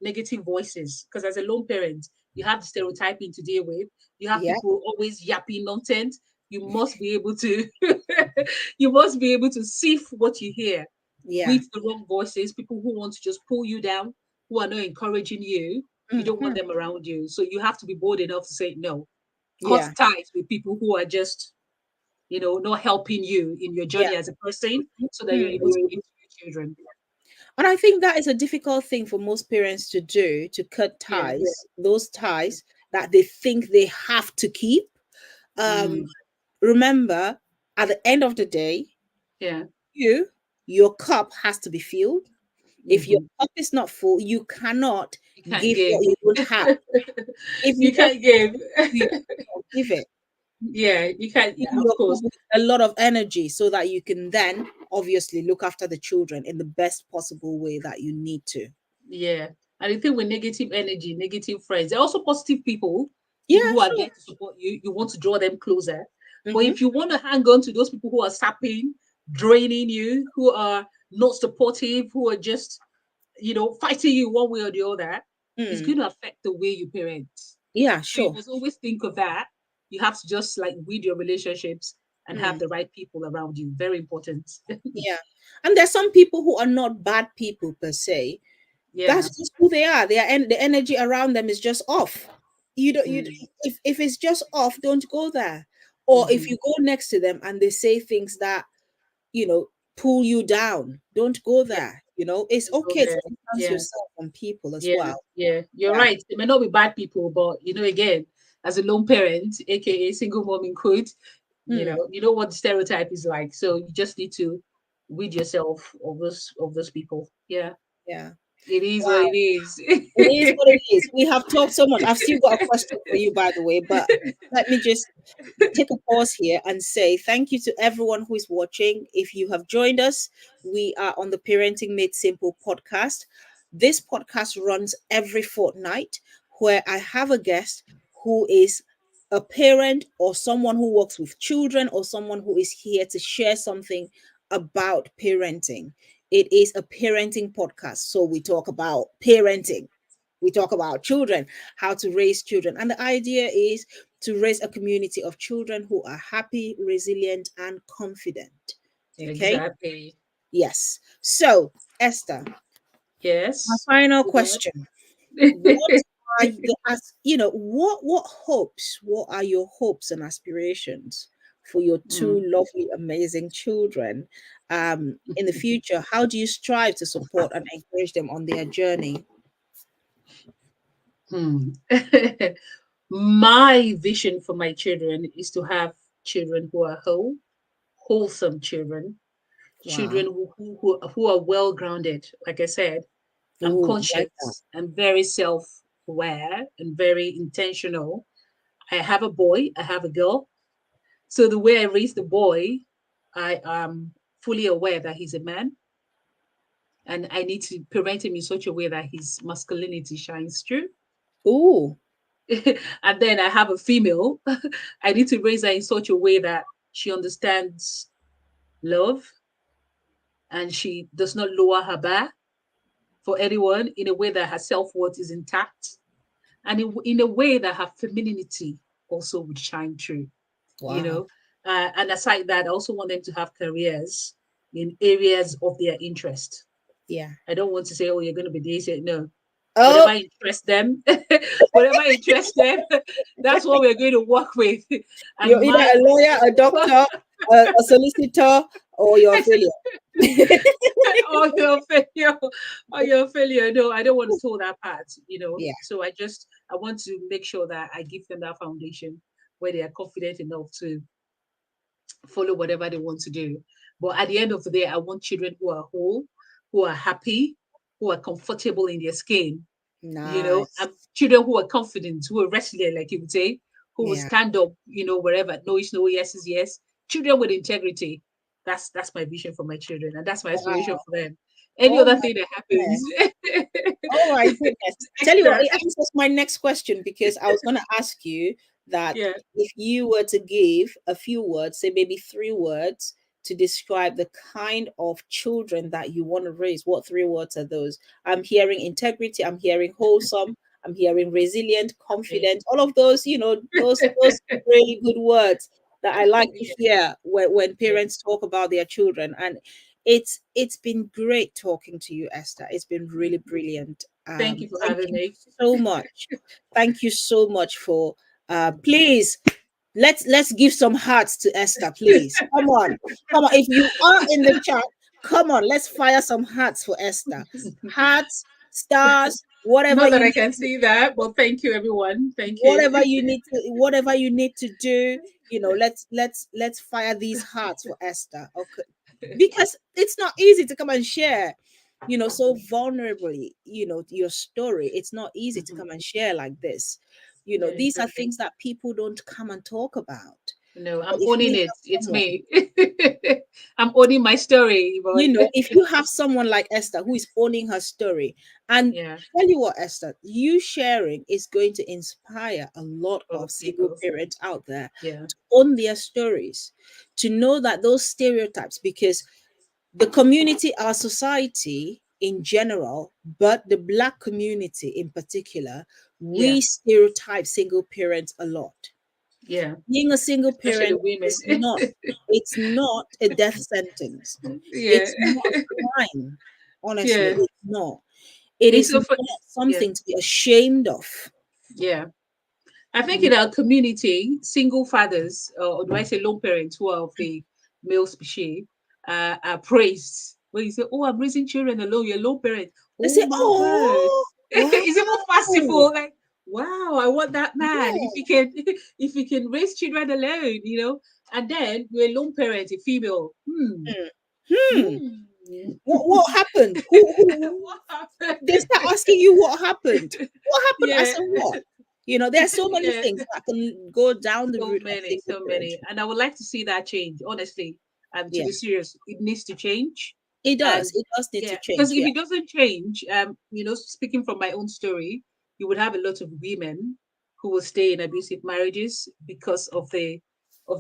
Speaker 2: negative voices. Because as a lone parent, you have the stereotyping to deal with. You have
Speaker 1: Yeah,
Speaker 2: people always yapping nonsense. You must be able to you must be able to sift what you hear,
Speaker 1: yeah.
Speaker 2: weed the wrong voices, people who want to just pull you down, who are not encouraging you. You don't
Speaker 1: Hmm.
Speaker 2: want them around you. So you have to be bold enough to say no. Cut
Speaker 1: Yeah,
Speaker 2: ties with people who are just, not helping you in your
Speaker 1: yeah.
Speaker 2: journey as a person so that you're
Speaker 1: Mhm.
Speaker 2: able to give to your children.
Speaker 1: And I think that is a difficult thing for most parents to do, to cut
Speaker 2: Yeah.
Speaker 1: ties, those ties that they think they have to keep. Um,
Speaker 2: Mm,
Speaker 1: Remember, at the end of the day,
Speaker 2: yeah.
Speaker 1: you, your cup has to be filled. If your
Speaker 2: Hmm.
Speaker 1: cup is not full, you cannot
Speaker 2: You can't
Speaker 1: give
Speaker 2: give.
Speaker 1: what you don't have. If you
Speaker 2: You
Speaker 1: don't
Speaker 2: can't give.
Speaker 1: you cannot give it.
Speaker 2: Yeah, you can't.
Speaker 1: Fill
Speaker 2: Of
Speaker 1: your cup
Speaker 2: course.
Speaker 1: with a lot of energy so that you can then obviously look after the children in the best possible way that you need to.
Speaker 2: Yeah. And the thing with negative energy, negative friends, they're also positive people
Speaker 1: Yeah,
Speaker 2: who are
Speaker 1: sure.
Speaker 2: there to support you. You want to draw them closer. But
Speaker 1: Hmm.
Speaker 2: if you want to hang on to those people who are sapping, draining you, who are not supportive, who are just, fighting you one way or the other, it's
Speaker 1: Mm.
Speaker 2: going to affect the way you parent.
Speaker 1: Yeah,
Speaker 2: So you
Speaker 1: sure.
Speaker 2: must always think of that. You have to just like weed your relationships and have
Speaker 1: Mm.
Speaker 2: the right people around you. Very important.
Speaker 1: Yeah. And there's some people who are not bad people per se.
Speaker 2: Yeah.
Speaker 1: That's just who they are. The energy around them is just off. You don't you
Speaker 2: Mm.
Speaker 1: if it's just off, don't go there. Or if
Speaker 2: Hmm.
Speaker 1: you go next to them and they say things that, you know, pull you down, don't go
Speaker 2: Yeah.
Speaker 1: there. It's
Speaker 2: Don't go
Speaker 1: okay to
Speaker 2: there.
Speaker 1: distance
Speaker 2: Yeah.
Speaker 1: yourself from people as
Speaker 2: Yeah,
Speaker 1: well.
Speaker 2: yeah, you're
Speaker 1: Yeah.
Speaker 2: right. They may not be bad people, but again, as a lone parent, aka single mom in quote,
Speaker 1: Mm.
Speaker 2: you know what the stereotype is like. So you just need to weed yourself of those people. Yeah,
Speaker 1: Yeah.
Speaker 2: it is what
Speaker 1: Wow.
Speaker 2: it is.
Speaker 1: It is what it is. We have talked so much. I've still got a question for you, by the way, but let me just take a pause here and say thank you to everyone who is watching. If you have joined us, we are on the Parenting Made Simple podcast. This podcast runs every fortnight where I have a guest who is a parent or someone who works with children or someone who is here to share something about parenting. It is a parenting podcast. So we talk about parenting. We talk about children, how to raise children. And the idea is to raise a community of children who are happy, resilient, and confident. Okay?
Speaker 2: Exactly.
Speaker 1: Yes. So, Esther, my
Speaker 2: Yes.
Speaker 1: final
Speaker 2: Go on.
Speaker 1: question. What are the as what are your hopes and aspirations for your two
Speaker 2: Mm.
Speaker 1: lovely, amazing children in the future? How do you strive to support and encourage them on their journey?
Speaker 2: Hmm. My vision for my children is to have children who are wholesome children, children
Speaker 1: Wow.
Speaker 2: who are well grounded. Like I said, I'm
Speaker 1: Oh, like that.
Speaker 2: conscious, I'm very self aware, and very intentional. I have a boy, I have a girl. So the way I raise the boy, I am fully aware that he's a man, and I need to parent him in such a way that his masculinity shines through.
Speaker 1: Oh,
Speaker 2: And then I have a female. I need to raise her in such a way that she understands love and she does not lower her bar for anyone, in a way that her self-worth is intact, and in a way that her femininity also would shine through, you
Speaker 1: wow.
Speaker 2: know. And aside that, I also want them to have careers in areas of their interest.
Speaker 1: Yeah.
Speaker 2: I don't want to say, oh, you're going to be this. No,
Speaker 1: Oh,
Speaker 2: whatever interests them, whatever interests them, that's what we're going to work with. And
Speaker 1: you're either
Speaker 2: my
Speaker 1: a lawyer, a doctor, a solicitor, or you're a failure.
Speaker 2: or your failure, or your failure. No, I don't want to hold that part.
Speaker 1: Yeah.
Speaker 2: So I want to make sure that I give them that foundation where they are confident enough to follow whatever they want to do. But at the end of the day, I want children who are whole, who are happy, who are comfortable in their skin.
Speaker 1: Nice.
Speaker 2: and children who are confident, who are resilient, like you would say, who will
Speaker 1: Yeah.
Speaker 2: stand up, wherever no is no, yes is yes. Children with integrity. That's my vision for my children, and that's my aspiration
Speaker 1: Wow.
Speaker 2: for them. Any
Speaker 1: Oh
Speaker 2: other
Speaker 1: my
Speaker 2: thing that happens,
Speaker 1: goodness. Oh my goodness.
Speaker 2: it's
Speaker 1: Tell you what,
Speaker 2: extra.
Speaker 1: it answers my next question because I was going to ask you that
Speaker 2: Yeah.
Speaker 1: if you were to give a few words, say maybe 3 words, to describe the kind of children that you want to raise, what 3 words are those? I'm hearing integrity, I'm hearing wholesome, I'm hearing resilient,
Speaker 2: Okay.
Speaker 1: confident, all of those, those really good words that I like to
Speaker 2: Yeah.
Speaker 1: hear when
Speaker 2: Yeah.
Speaker 1: parents talk about their children. And it's been great talking to you, Esther. It's been really brilliant.
Speaker 2: Thank you for
Speaker 1: Thank
Speaker 2: having
Speaker 1: you
Speaker 2: me.
Speaker 1: so much. Thank you so much for please let's give some hearts to Esther, please. Come on. Come on. If you are in the chat, come on, let's fire some hearts for Esther. Hearts, stars, whatever
Speaker 2: Not that
Speaker 1: you
Speaker 2: I
Speaker 1: need
Speaker 2: can see that, but thank you, everyone. Thank you.
Speaker 1: whatever you need to do, let's fire these hearts for Esther. Okay, because it's not easy to come and share, so vulnerably, your story. It's not easy to
Speaker 2: Mhm.
Speaker 1: come and share like this.
Speaker 2: Yeah,
Speaker 1: These are
Speaker 2: exactly.
Speaker 1: things that people don't come and talk about.
Speaker 2: No,
Speaker 1: But
Speaker 2: I'm
Speaker 1: if you
Speaker 2: owning it.
Speaker 1: have
Speaker 2: It's
Speaker 1: someone,
Speaker 2: me. I'm owning my story, Yvonne.
Speaker 1: if you have someone like Esther who is owning her story, and
Speaker 2: Yeah,
Speaker 1: tell you what, Esther, you sharing is going to inspire a lot
Speaker 2: a lot
Speaker 1: of
Speaker 2: of
Speaker 1: single
Speaker 2: people.
Speaker 1: parents out there
Speaker 2: Yeah,
Speaker 1: to own their stories, to know that those stereotypes, because the community, our society in general, but the Black community in particular,
Speaker 2: yeah,
Speaker 1: we stereotype single parents a lot.
Speaker 2: yeah.
Speaker 1: Being a single
Speaker 2: Especially
Speaker 1: parent
Speaker 2: women.
Speaker 1: is not, it's not a death sentence.
Speaker 2: Yeah,
Speaker 1: It's not a crime. Honestly,
Speaker 2: yeah.
Speaker 1: it's not. It
Speaker 2: It's
Speaker 1: is
Speaker 2: so
Speaker 1: not
Speaker 2: fun. Yeah,
Speaker 1: something to be ashamed of.
Speaker 2: yeah. I think
Speaker 1: Mm.
Speaker 2: in our community, single fathers, or do I say lone parents who are of the male species, are praised. When you say, "Oh, I'm raising children alone," you're a lone parent.
Speaker 1: They
Speaker 2: Oh
Speaker 1: say,
Speaker 2: my word!
Speaker 1: "Oh, wow,
Speaker 2: It's even fanciful. Like, wow, I want that man. If
Speaker 1: yeah,
Speaker 2: he can, if he can raise children alone, And then you're a lone parent, a female.
Speaker 1: mm, hmm,
Speaker 2: Hmm.
Speaker 1: what happened? Who
Speaker 2: What happened?
Speaker 1: they start asking you what happened? What happened as
Speaker 2: Yeah,
Speaker 1: in what? There are so many
Speaker 2: yeah.
Speaker 1: things that can go down the
Speaker 2: So
Speaker 1: route of
Speaker 2: many,
Speaker 1: single
Speaker 2: so many.
Speaker 1: parenthood.
Speaker 2: And I would like to see that change, honestly. To
Speaker 1: Yeah,
Speaker 2: be serious, it needs to change.
Speaker 1: it does.
Speaker 2: And
Speaker 1: It does need to
Speaker 2: yeah, because
Speaker 1: change.
Speaker 2: if
Speaker 1: Yeah,
Speaker 2: it doesn't change, speaking from my own story, you would have a lot of women who will stay in abusive marriages because of the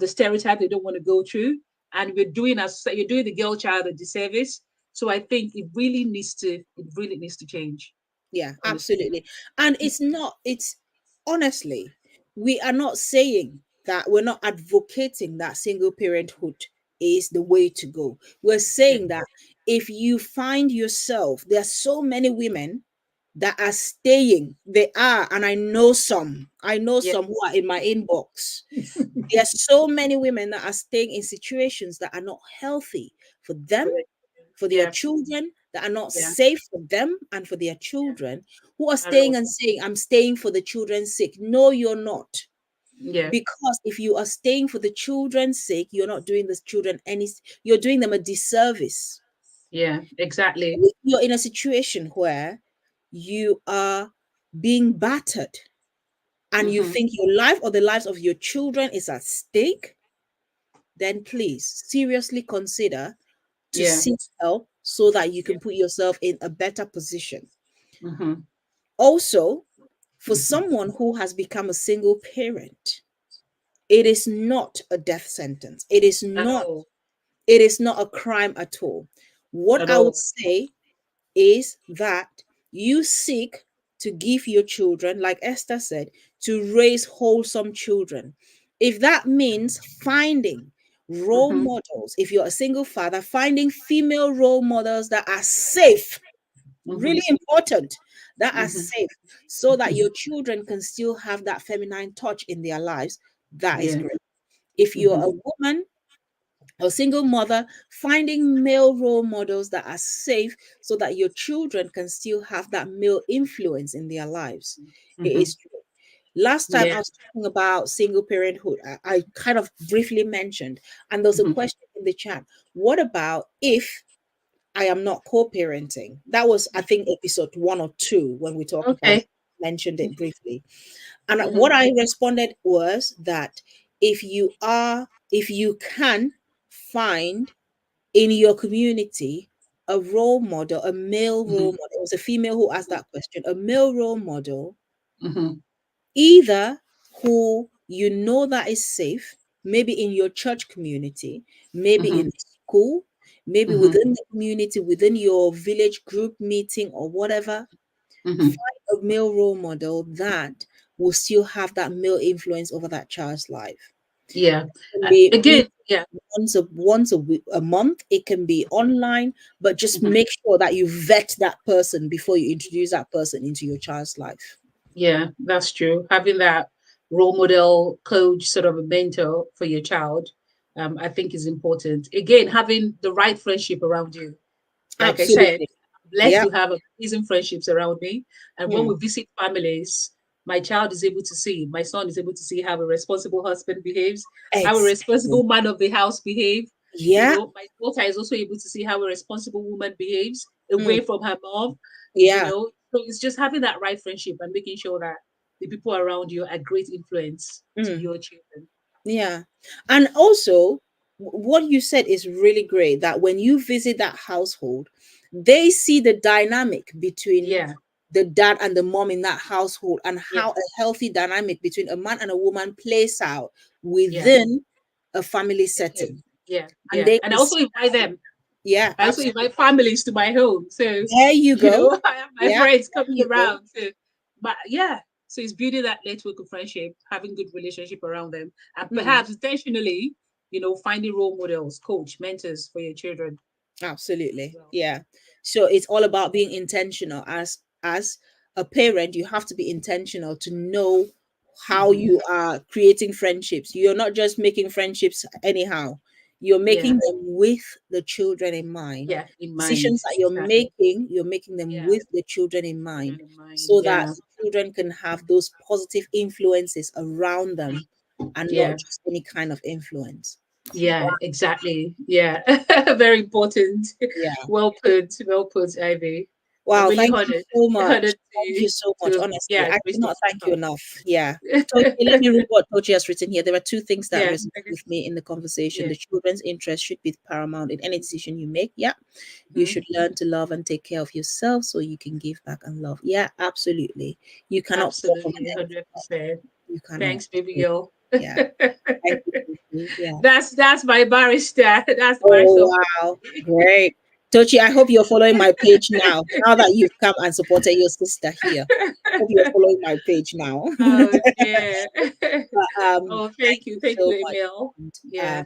Speaker 2: stereotype they don't want to go through. And you're doing the girl child a disservice. So I think it really needs to change,
Speaker 1: yeah,
Speaker 2: honestly.
Speaker 1: absolutely. And it's honestly, we are not saying that, we're not advocating that single parenthood is the way to go. We're
Speaker 2: Yeah.
Speaker 1: saying that if you find yourself, there are so many women that are staying. They are, and
Speaker 2: Yeah.
Speaker 1: I know some who are in my inbox. There are so many women that are staying in situations that are not healthy for them,
Speaker 2: Correct.
Speaker 1: for their
Speaker 2: Yeah.
Speaker 1: children, that are not
Speaker 2: Yeah.
Speaker 1: safe for them and for their
Speaker 2: Yeah.
Speaker 1: children, who are
Speaker 2: At all.
Speaker 1: staying and saying, "I'm staying for the children's sake." No, you're not.
Speaker 2: Yeah.
Speaker 1: Because if you are staying for the children's sake, you're not doing the children you're doing them a disservice.
Speaker 2: Yeah. Exactly.
Speaker 1: If you're in a situation where you are being battered and you
Speaker 2: Mm-hmm.
Speaker 1: think your life or the lives of your children is at stake, then please seriously consider to
Speaker 2: Yeah.
Speaker 1: seek help so that you
Speaker 2: Yeah.
Speaker 1: can put yourself in a better position.
Speaker 2: Mm-hmm.
Speaker 1: Also, for
Speaker 2: Mm-hmm.
Speaker 1: someone who has become a single parent, it is not a death sentence. It is
Speaker 2: At
Speaker 1: not
Speaker 2: all.
Speaker 1: it is not a crime at all. What
Speaker 2: At
Speaker 1: I would
Speaker 2: all.
Speaker 1: say is that you seek to give your children, like Esther said, to raise wholesome children. If that means finding role
Speaker 2: Mm-hmm.
Speaker 1: models, if you're a single father, finding female role models that are safe,
Speaker 2: Mm-hmm.
Speaker 1: really important, that are
Speaker 2: Mm-hmm.
Speaker 1: safe, so that your children can still have that feminine touch in their lives, that is
Speaker 2: Yeah.
Speaker 1: great. If you're
Speaker 2: Mm-hmm.
Speaker 1: a woman, a single mother, finding male role models that are safe so that your children can still have that male influence in their lives. It
Speaker 2: Mm-hmm.
Speaker 1: is true. Last time
Speaker 2: Yeah.
Speaker 1: I was talking about single parenthood, I kind of briefly mentioned, and there was a
Speaker 2: Mm-hmm.
Speaker 1: question in the chat. What about if I am not co-parenting. That was, I think, episode 1 or 2 when we talked about it,
Speaker 2: Okay.
Speaker 1: mentioned it briefly. And what
Speaker 2: Mm-hmm.
Speaker 1: I responded was that if you can find in your community a role model, a male role
Speaker 2: Mm-hmm.
Speaker 1: model, it was a female who asked that question, a male role model,
Speaker 2: Mm-hmm.
Speaker 1: either who you know that is safe, maybe in your church community, maybe
Speaker 2: Mm-hmm.
Speaker 1: in school, maybe
Speaker 2: Mm-hmm.
Speaker 1: within the community, within your village group meeting or whatever,
Speaker 2: Mm-hmm.
Speaker 1: find a male role model that will still have that male influence over that child's life.
Speaker 2: Yeah.
Speaker 1: It can be
Speaker 2: Again, yeah.
Speaker 1: a month, it can be online, but just
Speaker 2: Mm-hmm.
Speaker 1: make sure that you vet that person before you introduce that person into your child's life.
Speaker 2: Yeah, that's true. Having that role model, coach, sort of a mentor for your child, I think is important. Again, having the right friendship around you. Like I said,
Speaker 1: Absolutely.
Speaker 2: I'm blessed
Speaker 1: Yeah.
Speaker 2: to have amazing friendships around me. And when
Speaker 1: Hmm.
Speaker 2: we visit families, my child is able to see, my son is able to see how a responsible husband behaves, how a
Speaker 1: Exactly.
Speaker 2: responsible man of the house behave.
Speaker 1: Yeah.
Speaker 2: My daughter is also able to see how a responsible woman behaves
Speaker 1: Mm.
Speaker 2: away from her mom.
Speaker 1: Yeah.
Speaker 2: So it's just having that right friendship and making sure that the people around you are great influence to
Speaker 1: Mm.
Speaker 2: your children.
Speaker 1: Yeah. And also, what you said is really great that when you visit that household, they see the dynamic between
Speaker 2: Yeah,
Speaker 1: the dad and the mom in that household and
Speaker 2: yeah,
Speaker 1: how a healthy dynamic between a man and a woman plays out
Speaker 2: yeah.
Speaker 1: within a family
Speaker 2: The
Speaker 1: setting.
Speaker 2: home. Yeah,
Speaker 1: And
Speaker 2: yeah.
Speaker 1: they
Speaker 2: And I
Speaker 1: will
Speaker 2: also
Speaker 1: see,
Speaker 2: invite them.
Speaker 1: yeah,
Speaker 2: I also
Speaker 1: absolutely.
Speaker 2: invite families to my home. So,
Speaker 1: There you go.
Speaker 2: I have my
Speaker 1: Yeah,
Speaker 2: friends
Speaker 1: there
Speaker 2: coming
Speaker 1: you go.
Speaker 2: around. So, but yeah, so it's building that network of friendship, having good relationship around them, and
Speaker 1: Mm.
Speaker 2: perhaps intentionally, finding role models, coach, mentors for your children as
Speaker 1: Absolutely.
Speaker 2: well.
Speaker 1: Yeah. So it's all about being intentional. As a parent, you have to be intentional to know how
Speaker 2: Hmm.
Speaker 1: you are creating friendships. You're not just making friendships anyhow. You're
Speaker 2: Yeah,
Speaker 1: making them with the children in mind.
Speaker 2: yeah, in mind.
Speaker 1: Decisions that
Speaker 2: Exactly.
Speaker 1: you're making them
Speaker 2: Yeah,
Speaker 1: with the children in mind
Speaker 2: children in mind.
Speaker 1: so that
Speaker 2: Yeah,
Speaker 1: the children can have those positive influences around them and not
Speaker 2: yeah.
Speaker 1: just any kind of influence.
Speaker 2: Yeah, exactly. Yeah, very important.
Speaker 1: Yeah.
Speaker 2: Well put, Ivy. I'm
Speaker 1: Wow,
Speaker 2: really
Speaker 1: thank you
Speaker 2: honored,
Speaker 1: so much.
Speaker 2: honored
Speaker 1: Thank you so much.
Speaker 2: to
Speaker 1: Honestly,
Speaker 2: yeah,
Speaker 1: I
Speaker 2: grace to
Speaker 1: cannot thank you
Speaker 2: talk.
Speaker 1: enough. Yeah. Tochi, let me read what Tochi has written here. There are two things that
Speaker 2: Yeah,
Speaker 1: resonate with me in the conversation.
Speaker 2: yeah.
Speaker 1: The children's interest should be paramount in any decision you make. Yeah. You
Speaker 2: Mhm.
Speaker 1: should learn to love and take care of yourself so you can give back and love. Yeah, absolutely. You cannot pour from an
Speaker 2: Absolutely,
Speaker 1: empty cup.
Speaker 2: 100%.
Speaker 1: You cannot.
Speaker 2: Thanks, baby girl.
Speaker 1: Yeah. Thank you, Tochi. Yeah.
Speaker 2: That's my barrister. That's my
Speaker 1: Oh,
Speaker 2: support.
Speaker 1: wow. Great. Tochi, I hope you're following my page now. Now that you've come and supported your sister here. Hope you're following my page now.
Speaker 2: Oh dear. Oh,
Speaker 1: Thank
Speaker 2: thank you,
Speaker 1: you so much.
Speaker 2: Emil.
Speaker 1: And,
Speaker 2: Yeah,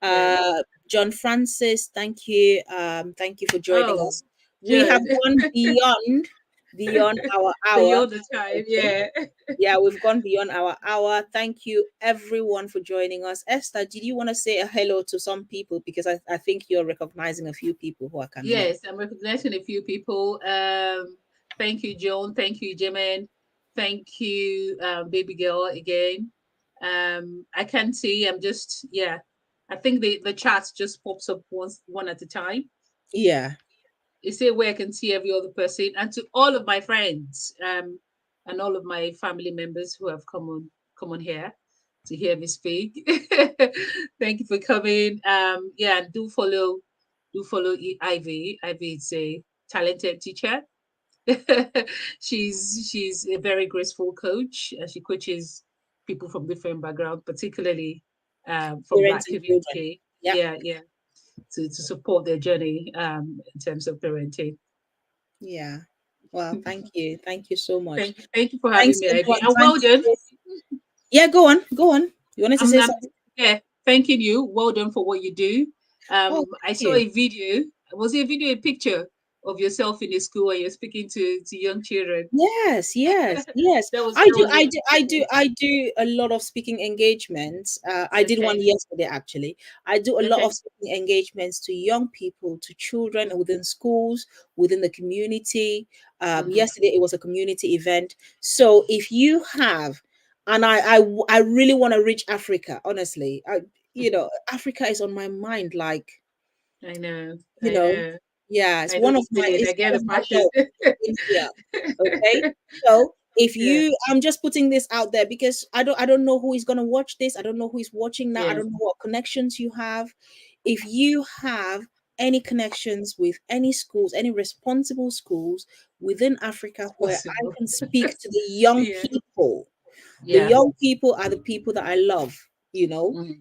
Speaker 2: yeah.
Speaker 1: John Francis, thank you. Thank you for joining
Speaker 2: Oh,
Speaker 1: us. We have
Speaker 2: John.
Speaker 1: gone beyond our hour.
Speaker 2: Beyond the time,
Speaker 1: Okay.
Speaker 2: yeah.
Speaker 1: Yeah, we've gone beyond our hour. Thank you everyone for joining us. Esther, did you want to say a hello to some people? Because I think you're recognizing a few people who I can hear.
Speaker 2: Yes, I'm recognizing a few people. Thank you, Joan. Thank you, Jimin. Thank you, baby girl again. I can see. I'm just yeah. I think the chat just pops up one at a time.
Speaker 1: Yeah.
Speaker 2: It's a way I can see every other person, and to all of my friends, and all of my family members who have come on here to hear me speak. Thank you for coming. Yeah, and do follow Ivy. Ivy is a talented teacher. She's a very graceful coach. She coaches people from different backgrounds, particularly from Black
Speaker 1: Parenting children.
Speaker 2: community.
Speaker 1: Yeah.
Speaker 2: Yeah, yeah, to support their journey in terms of parenting.
Speaker 1: Yeah. Well, thank you. Thank you so much.
Speaker 2: Thank you for having
Speaker 1: Thanks
Speaker 2: me, Ivy.
Speaker 1: everyone.
Speaker 2: And well done.
Speaker 1: Yeah, go on. Go on. You wanted to say
Speaker 2: I'm
Speaker 1: something?
Speaker 2: yeah, thanking you. Well done for what you do.
Speaker 1: Oh,
Speaker 2: I
Speaker 1: thank
Speaker 2: saw
Speaker 1: you.
Speaker 2: a video. Was it a video, a picture of yourself in a school and you're speaking to young children?
Speaker 1: Yes, yes, yes.
Speaker 2: That was
Speaker 1: I
Speaker 2: that
Speaker 1: do,
Speaker 2: was
Speaker 1: I
Speaker 2: really
Speaker 1: do, I do,
Speaker 2: beautiful.
Speaker 1: I do a lot of speaking engagements. I did one
Speaker 2: Okay,
Speaker 1: yesterday actually. I do a lot of
Speaker 2: okay.
Speaker 1: speaking engagements to young people, to children
Speaker 2: Mm-hmm.
Speaker 1: within schools, within the community.
Speaker 2: Mm-hmm.
Speaker 1: Yesterday it was a community event. So if you have, and I really want to reach Africa, honestly. Africa is on my mind, like
Speaker 2: I know,
Speaker 1: you
Speaker 2: I
Speaker 1: know
Speaker 2: know.
Speaker 1: Yeah, it's
Speaker 2: I know
Speaker 1: one
Speaker 2: the
Speaker 1: of my
Speaker 2: feeling. I
Speaker 1: it's
Speaker 2: get
Speaker 1: one
Speaker 2: the
Speaker 1: of my
Speaker 2: passion.
Speaker 1: dogs in here. Okay. So if
Speaker 2: Yeah,
Speaker 1: you I'm just putting this out there because I don't know who is gonna watch this. I don't know who is watching now. I
Speaker 2: yeah,
Speaker 1: don't know what connections you have. If you have any connections with any schools, any responsible schools within Africa
Speaker 2: it's
Speaker 1: where I
Speaker 2: possible.
Speaker 1: can speak to the young
Speaker 2: Yeah,
Speaker 1: the
Speaker 2: yeah,
Speaker 1: young people are the people that I love, you know,
Speaker 2: mhm,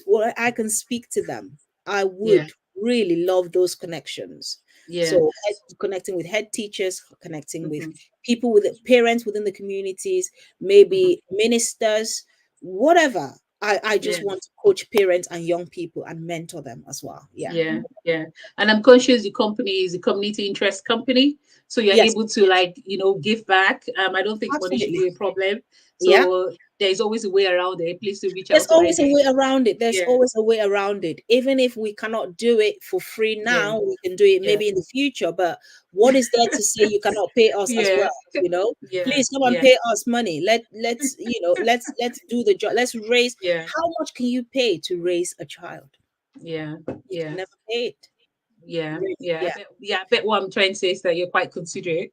Speaker 1: well, I can speak to them. I
Speaker 2: yeah,
Speaker 1: would really love those connections.
Speaker 2: yeah,
Speaker 1: So connecting with head teachers, connecting with
Speaker 2: mhm,
Speaker 1: people with parents within the communities,
Speaker 2: mhm,
Speaker 1: maybe ministers, whatever. I just
Speaker 2: yeah.
Speaker 1: want to coach parents and young people and mentor them as well. Yeah.
Speaker 2: Yeah, yeah. And I'm conscious the company is a community interest company. So you're
Speaker 1: Yes,
Speaker 2: able to like, give back. I don't think money should
Speaker 1: absolutely.
Speaker 2: be a problem.
Speaker 1: Yeah.
Speaker 2: So there's always a way around it. Please do reach
Speaker 1: There's
Speaker 2: out to
Speaker 1: always a
Speaker 2: Ivy.
Speaker 1: way around it. There's
Speaker 2: Yeah,
Speaker 1: always a way around it. Even if we cannot do it for free
Speaker 2: yeah,
Speaker 1: now, we can do it
Speaker 2: yeah.
Speaker 1: maybe in the future. But what is there to say you cannot pay us as
Speaker 2: Yeah,
Speaker 1: well? You know,
Speaker 2: yeah,
Speaker 1: please come and
Speaker 2: yeah,
Speaker 1: pay us money. Let's do the job. Let's raise.
Speaker 2: yeah,
Speaker 1: How much can you pay to raise a child?
Speaker 2: yeah,
Speaker 1: You can
Speaker 2: yeah,
Speaker 1: never pay it.
Speaker 2: yeah,
Speaker 1: Really.
Speaker 2: yeah.
Speaker 1: Yeah.
Speaker 2: I bet what I'm trying to say is that you're quite considerate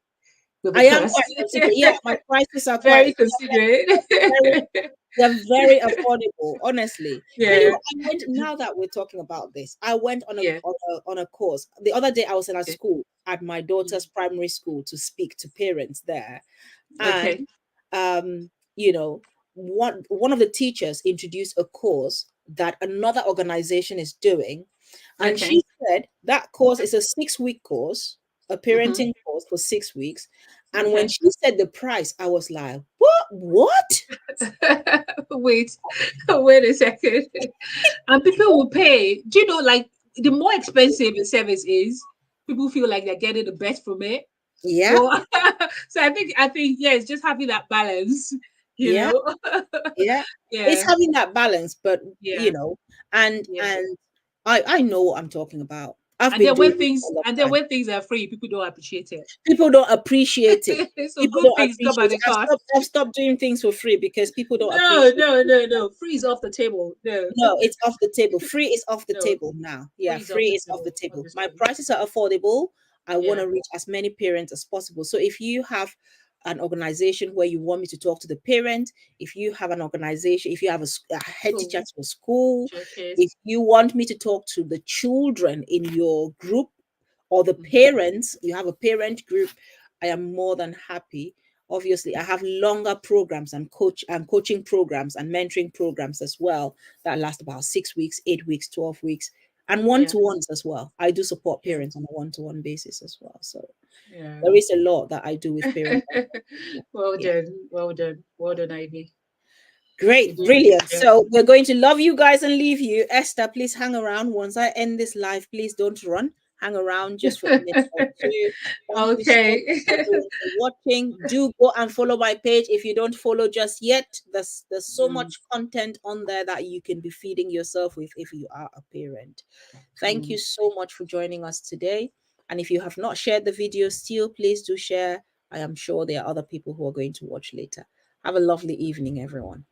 Speaker 2: with the
Speaker 1: I am
Speaker 2: cost.
Speaker 1: quite considerate. Yeah, my prices are quite
Speaker 2: Very considerate.
Speaker 1: very they're very affordable, honestly. Tell you
Speaker 2: Yeah,
Speaker 1: what, I went now that we're talking about this. I went
Speaker 2: yeah.
Speaker 1: on a course. The other day I was in a
Speaker 2: Okay.
Speaker 1: school at my daughter's
Speaker 2: Mhm.
Speaker 1: primary school to speak to parents there.
Speaker 2: Okay.
Speaker 1: And you know, one of the teachers introduced a course that another organization is doing. And
Speaker 2: Okay.
Speaker 1: she said that course is a 6-week course, a
Speaker 2: Hmm.
Speaker 1: parenting course for 6 weeks. And when
Speaker 2: Okay.
Speaker 1: she said the price, I was like, what?
Speaker 2: Wait, wait a second. And people will pay. Do you know, like, the more expensive a service is, people feel like they're getting the best from it.
Speaker 1: Yeah,
Speaker 2: But so I think, yeah, it's just having that balance, you
Speaker 1: yeah,
Speaker 2: know.
Speaker 1: yeah. It's
Speaker 2: Yeah,
Speaker 1: having that balance, but
Speaker 2: yeah, yeah.
Speaker 1: and I know what I'm talking about. I've
Speaker 2: And
Speaker 1: been
Speaker 2: then
Speaker 1: doing
Speaker 2: when
Speaker 1: it for
Speaker 2: things
Speaker 1: a long
Speaker 2: and then
Speaker 1: time.
Speaker 2: when things are free, people don't appreciate it.
Speaker 1: People don't appreciate it.
Speaker 2: So
Speaker 1: People
Speaker 2: good
Speaker 1: don't
Speaker 2: things come at
Speaker 1: appreciate it.
Speaker 2: a cost.
Speaker 1: I've stopped doing things for free because people don't
Speaker 2: No,
Speaker 1: appreciate
Speaker 2: no,
Speaker 1: it.
Speaker 2: no, no. Free is off the table. No,
Speaker 1: No, it's off the table. Free is off the
Speaker 2: no.
Speaker 1: table now. Yeah,
Speaker 2: Free is off
Speaker 1: free
Speaker 2: the
Speaker 1: is off the
Speaker 2: table.
Speaker 1: table. My
Speaker 2: Honestly.
Speaker 1: prices are affordable. I want
Speaker 2: Yeah.
Speaker 1: to reach as many parents as possible. So if you have an organization where you want me to talk to the parent, if you have an organization, if you have a head teacher
Speaker 2: School,
Speaker 1: to a school,
Speaker 2: churches.
Speaker 1: if you want me to talk to the children in your group or the
Speaker 2: Mhm.
Speaker 1: parents, you have a parent group, I am more than happy. Obviously, I have longer programs and coaching programs and mentoring programs as well that last about 6 weeks, 8 weeks, 12 weeks, and one
Speaker 2: Yeah,
Speaker 1: to ones as well. I do support
Speaker 2: yeah,
Speaker 1: parents on a one to one basis as well. So
Speaker 2: yeah.
Speaker 1: there is a lot that I do with parents.
Speaker 2: Well
Speaker 1: Yeah.
Speaker 2: done, well done, well done, Ivy. You
Speaker 1: Great,
Speaker 2: did a good
Speaker 1: brilliant.
Speaker 2: job.
Speaker 1: So we're going to love you guys and leave you. Esther, please hang around. Once I end this live, please don't run. Hang around just for a minute or two. Thank you so
Speaker 2: Okay.
Speaker 1: much, everyone, for watching. Do go and follow my page if you don't follow just yet. There's so
Speaker 2: Mm,
Speaker 1: much content on there that you can be feeding yourself with if you are a parent. Thank you
Speaker 2: mm.
Speaker 1: so much for joining us today. And if you have not shared the video still, please do share. I am sure there are other people who are going to watch later. Have a lovely evening, everyone.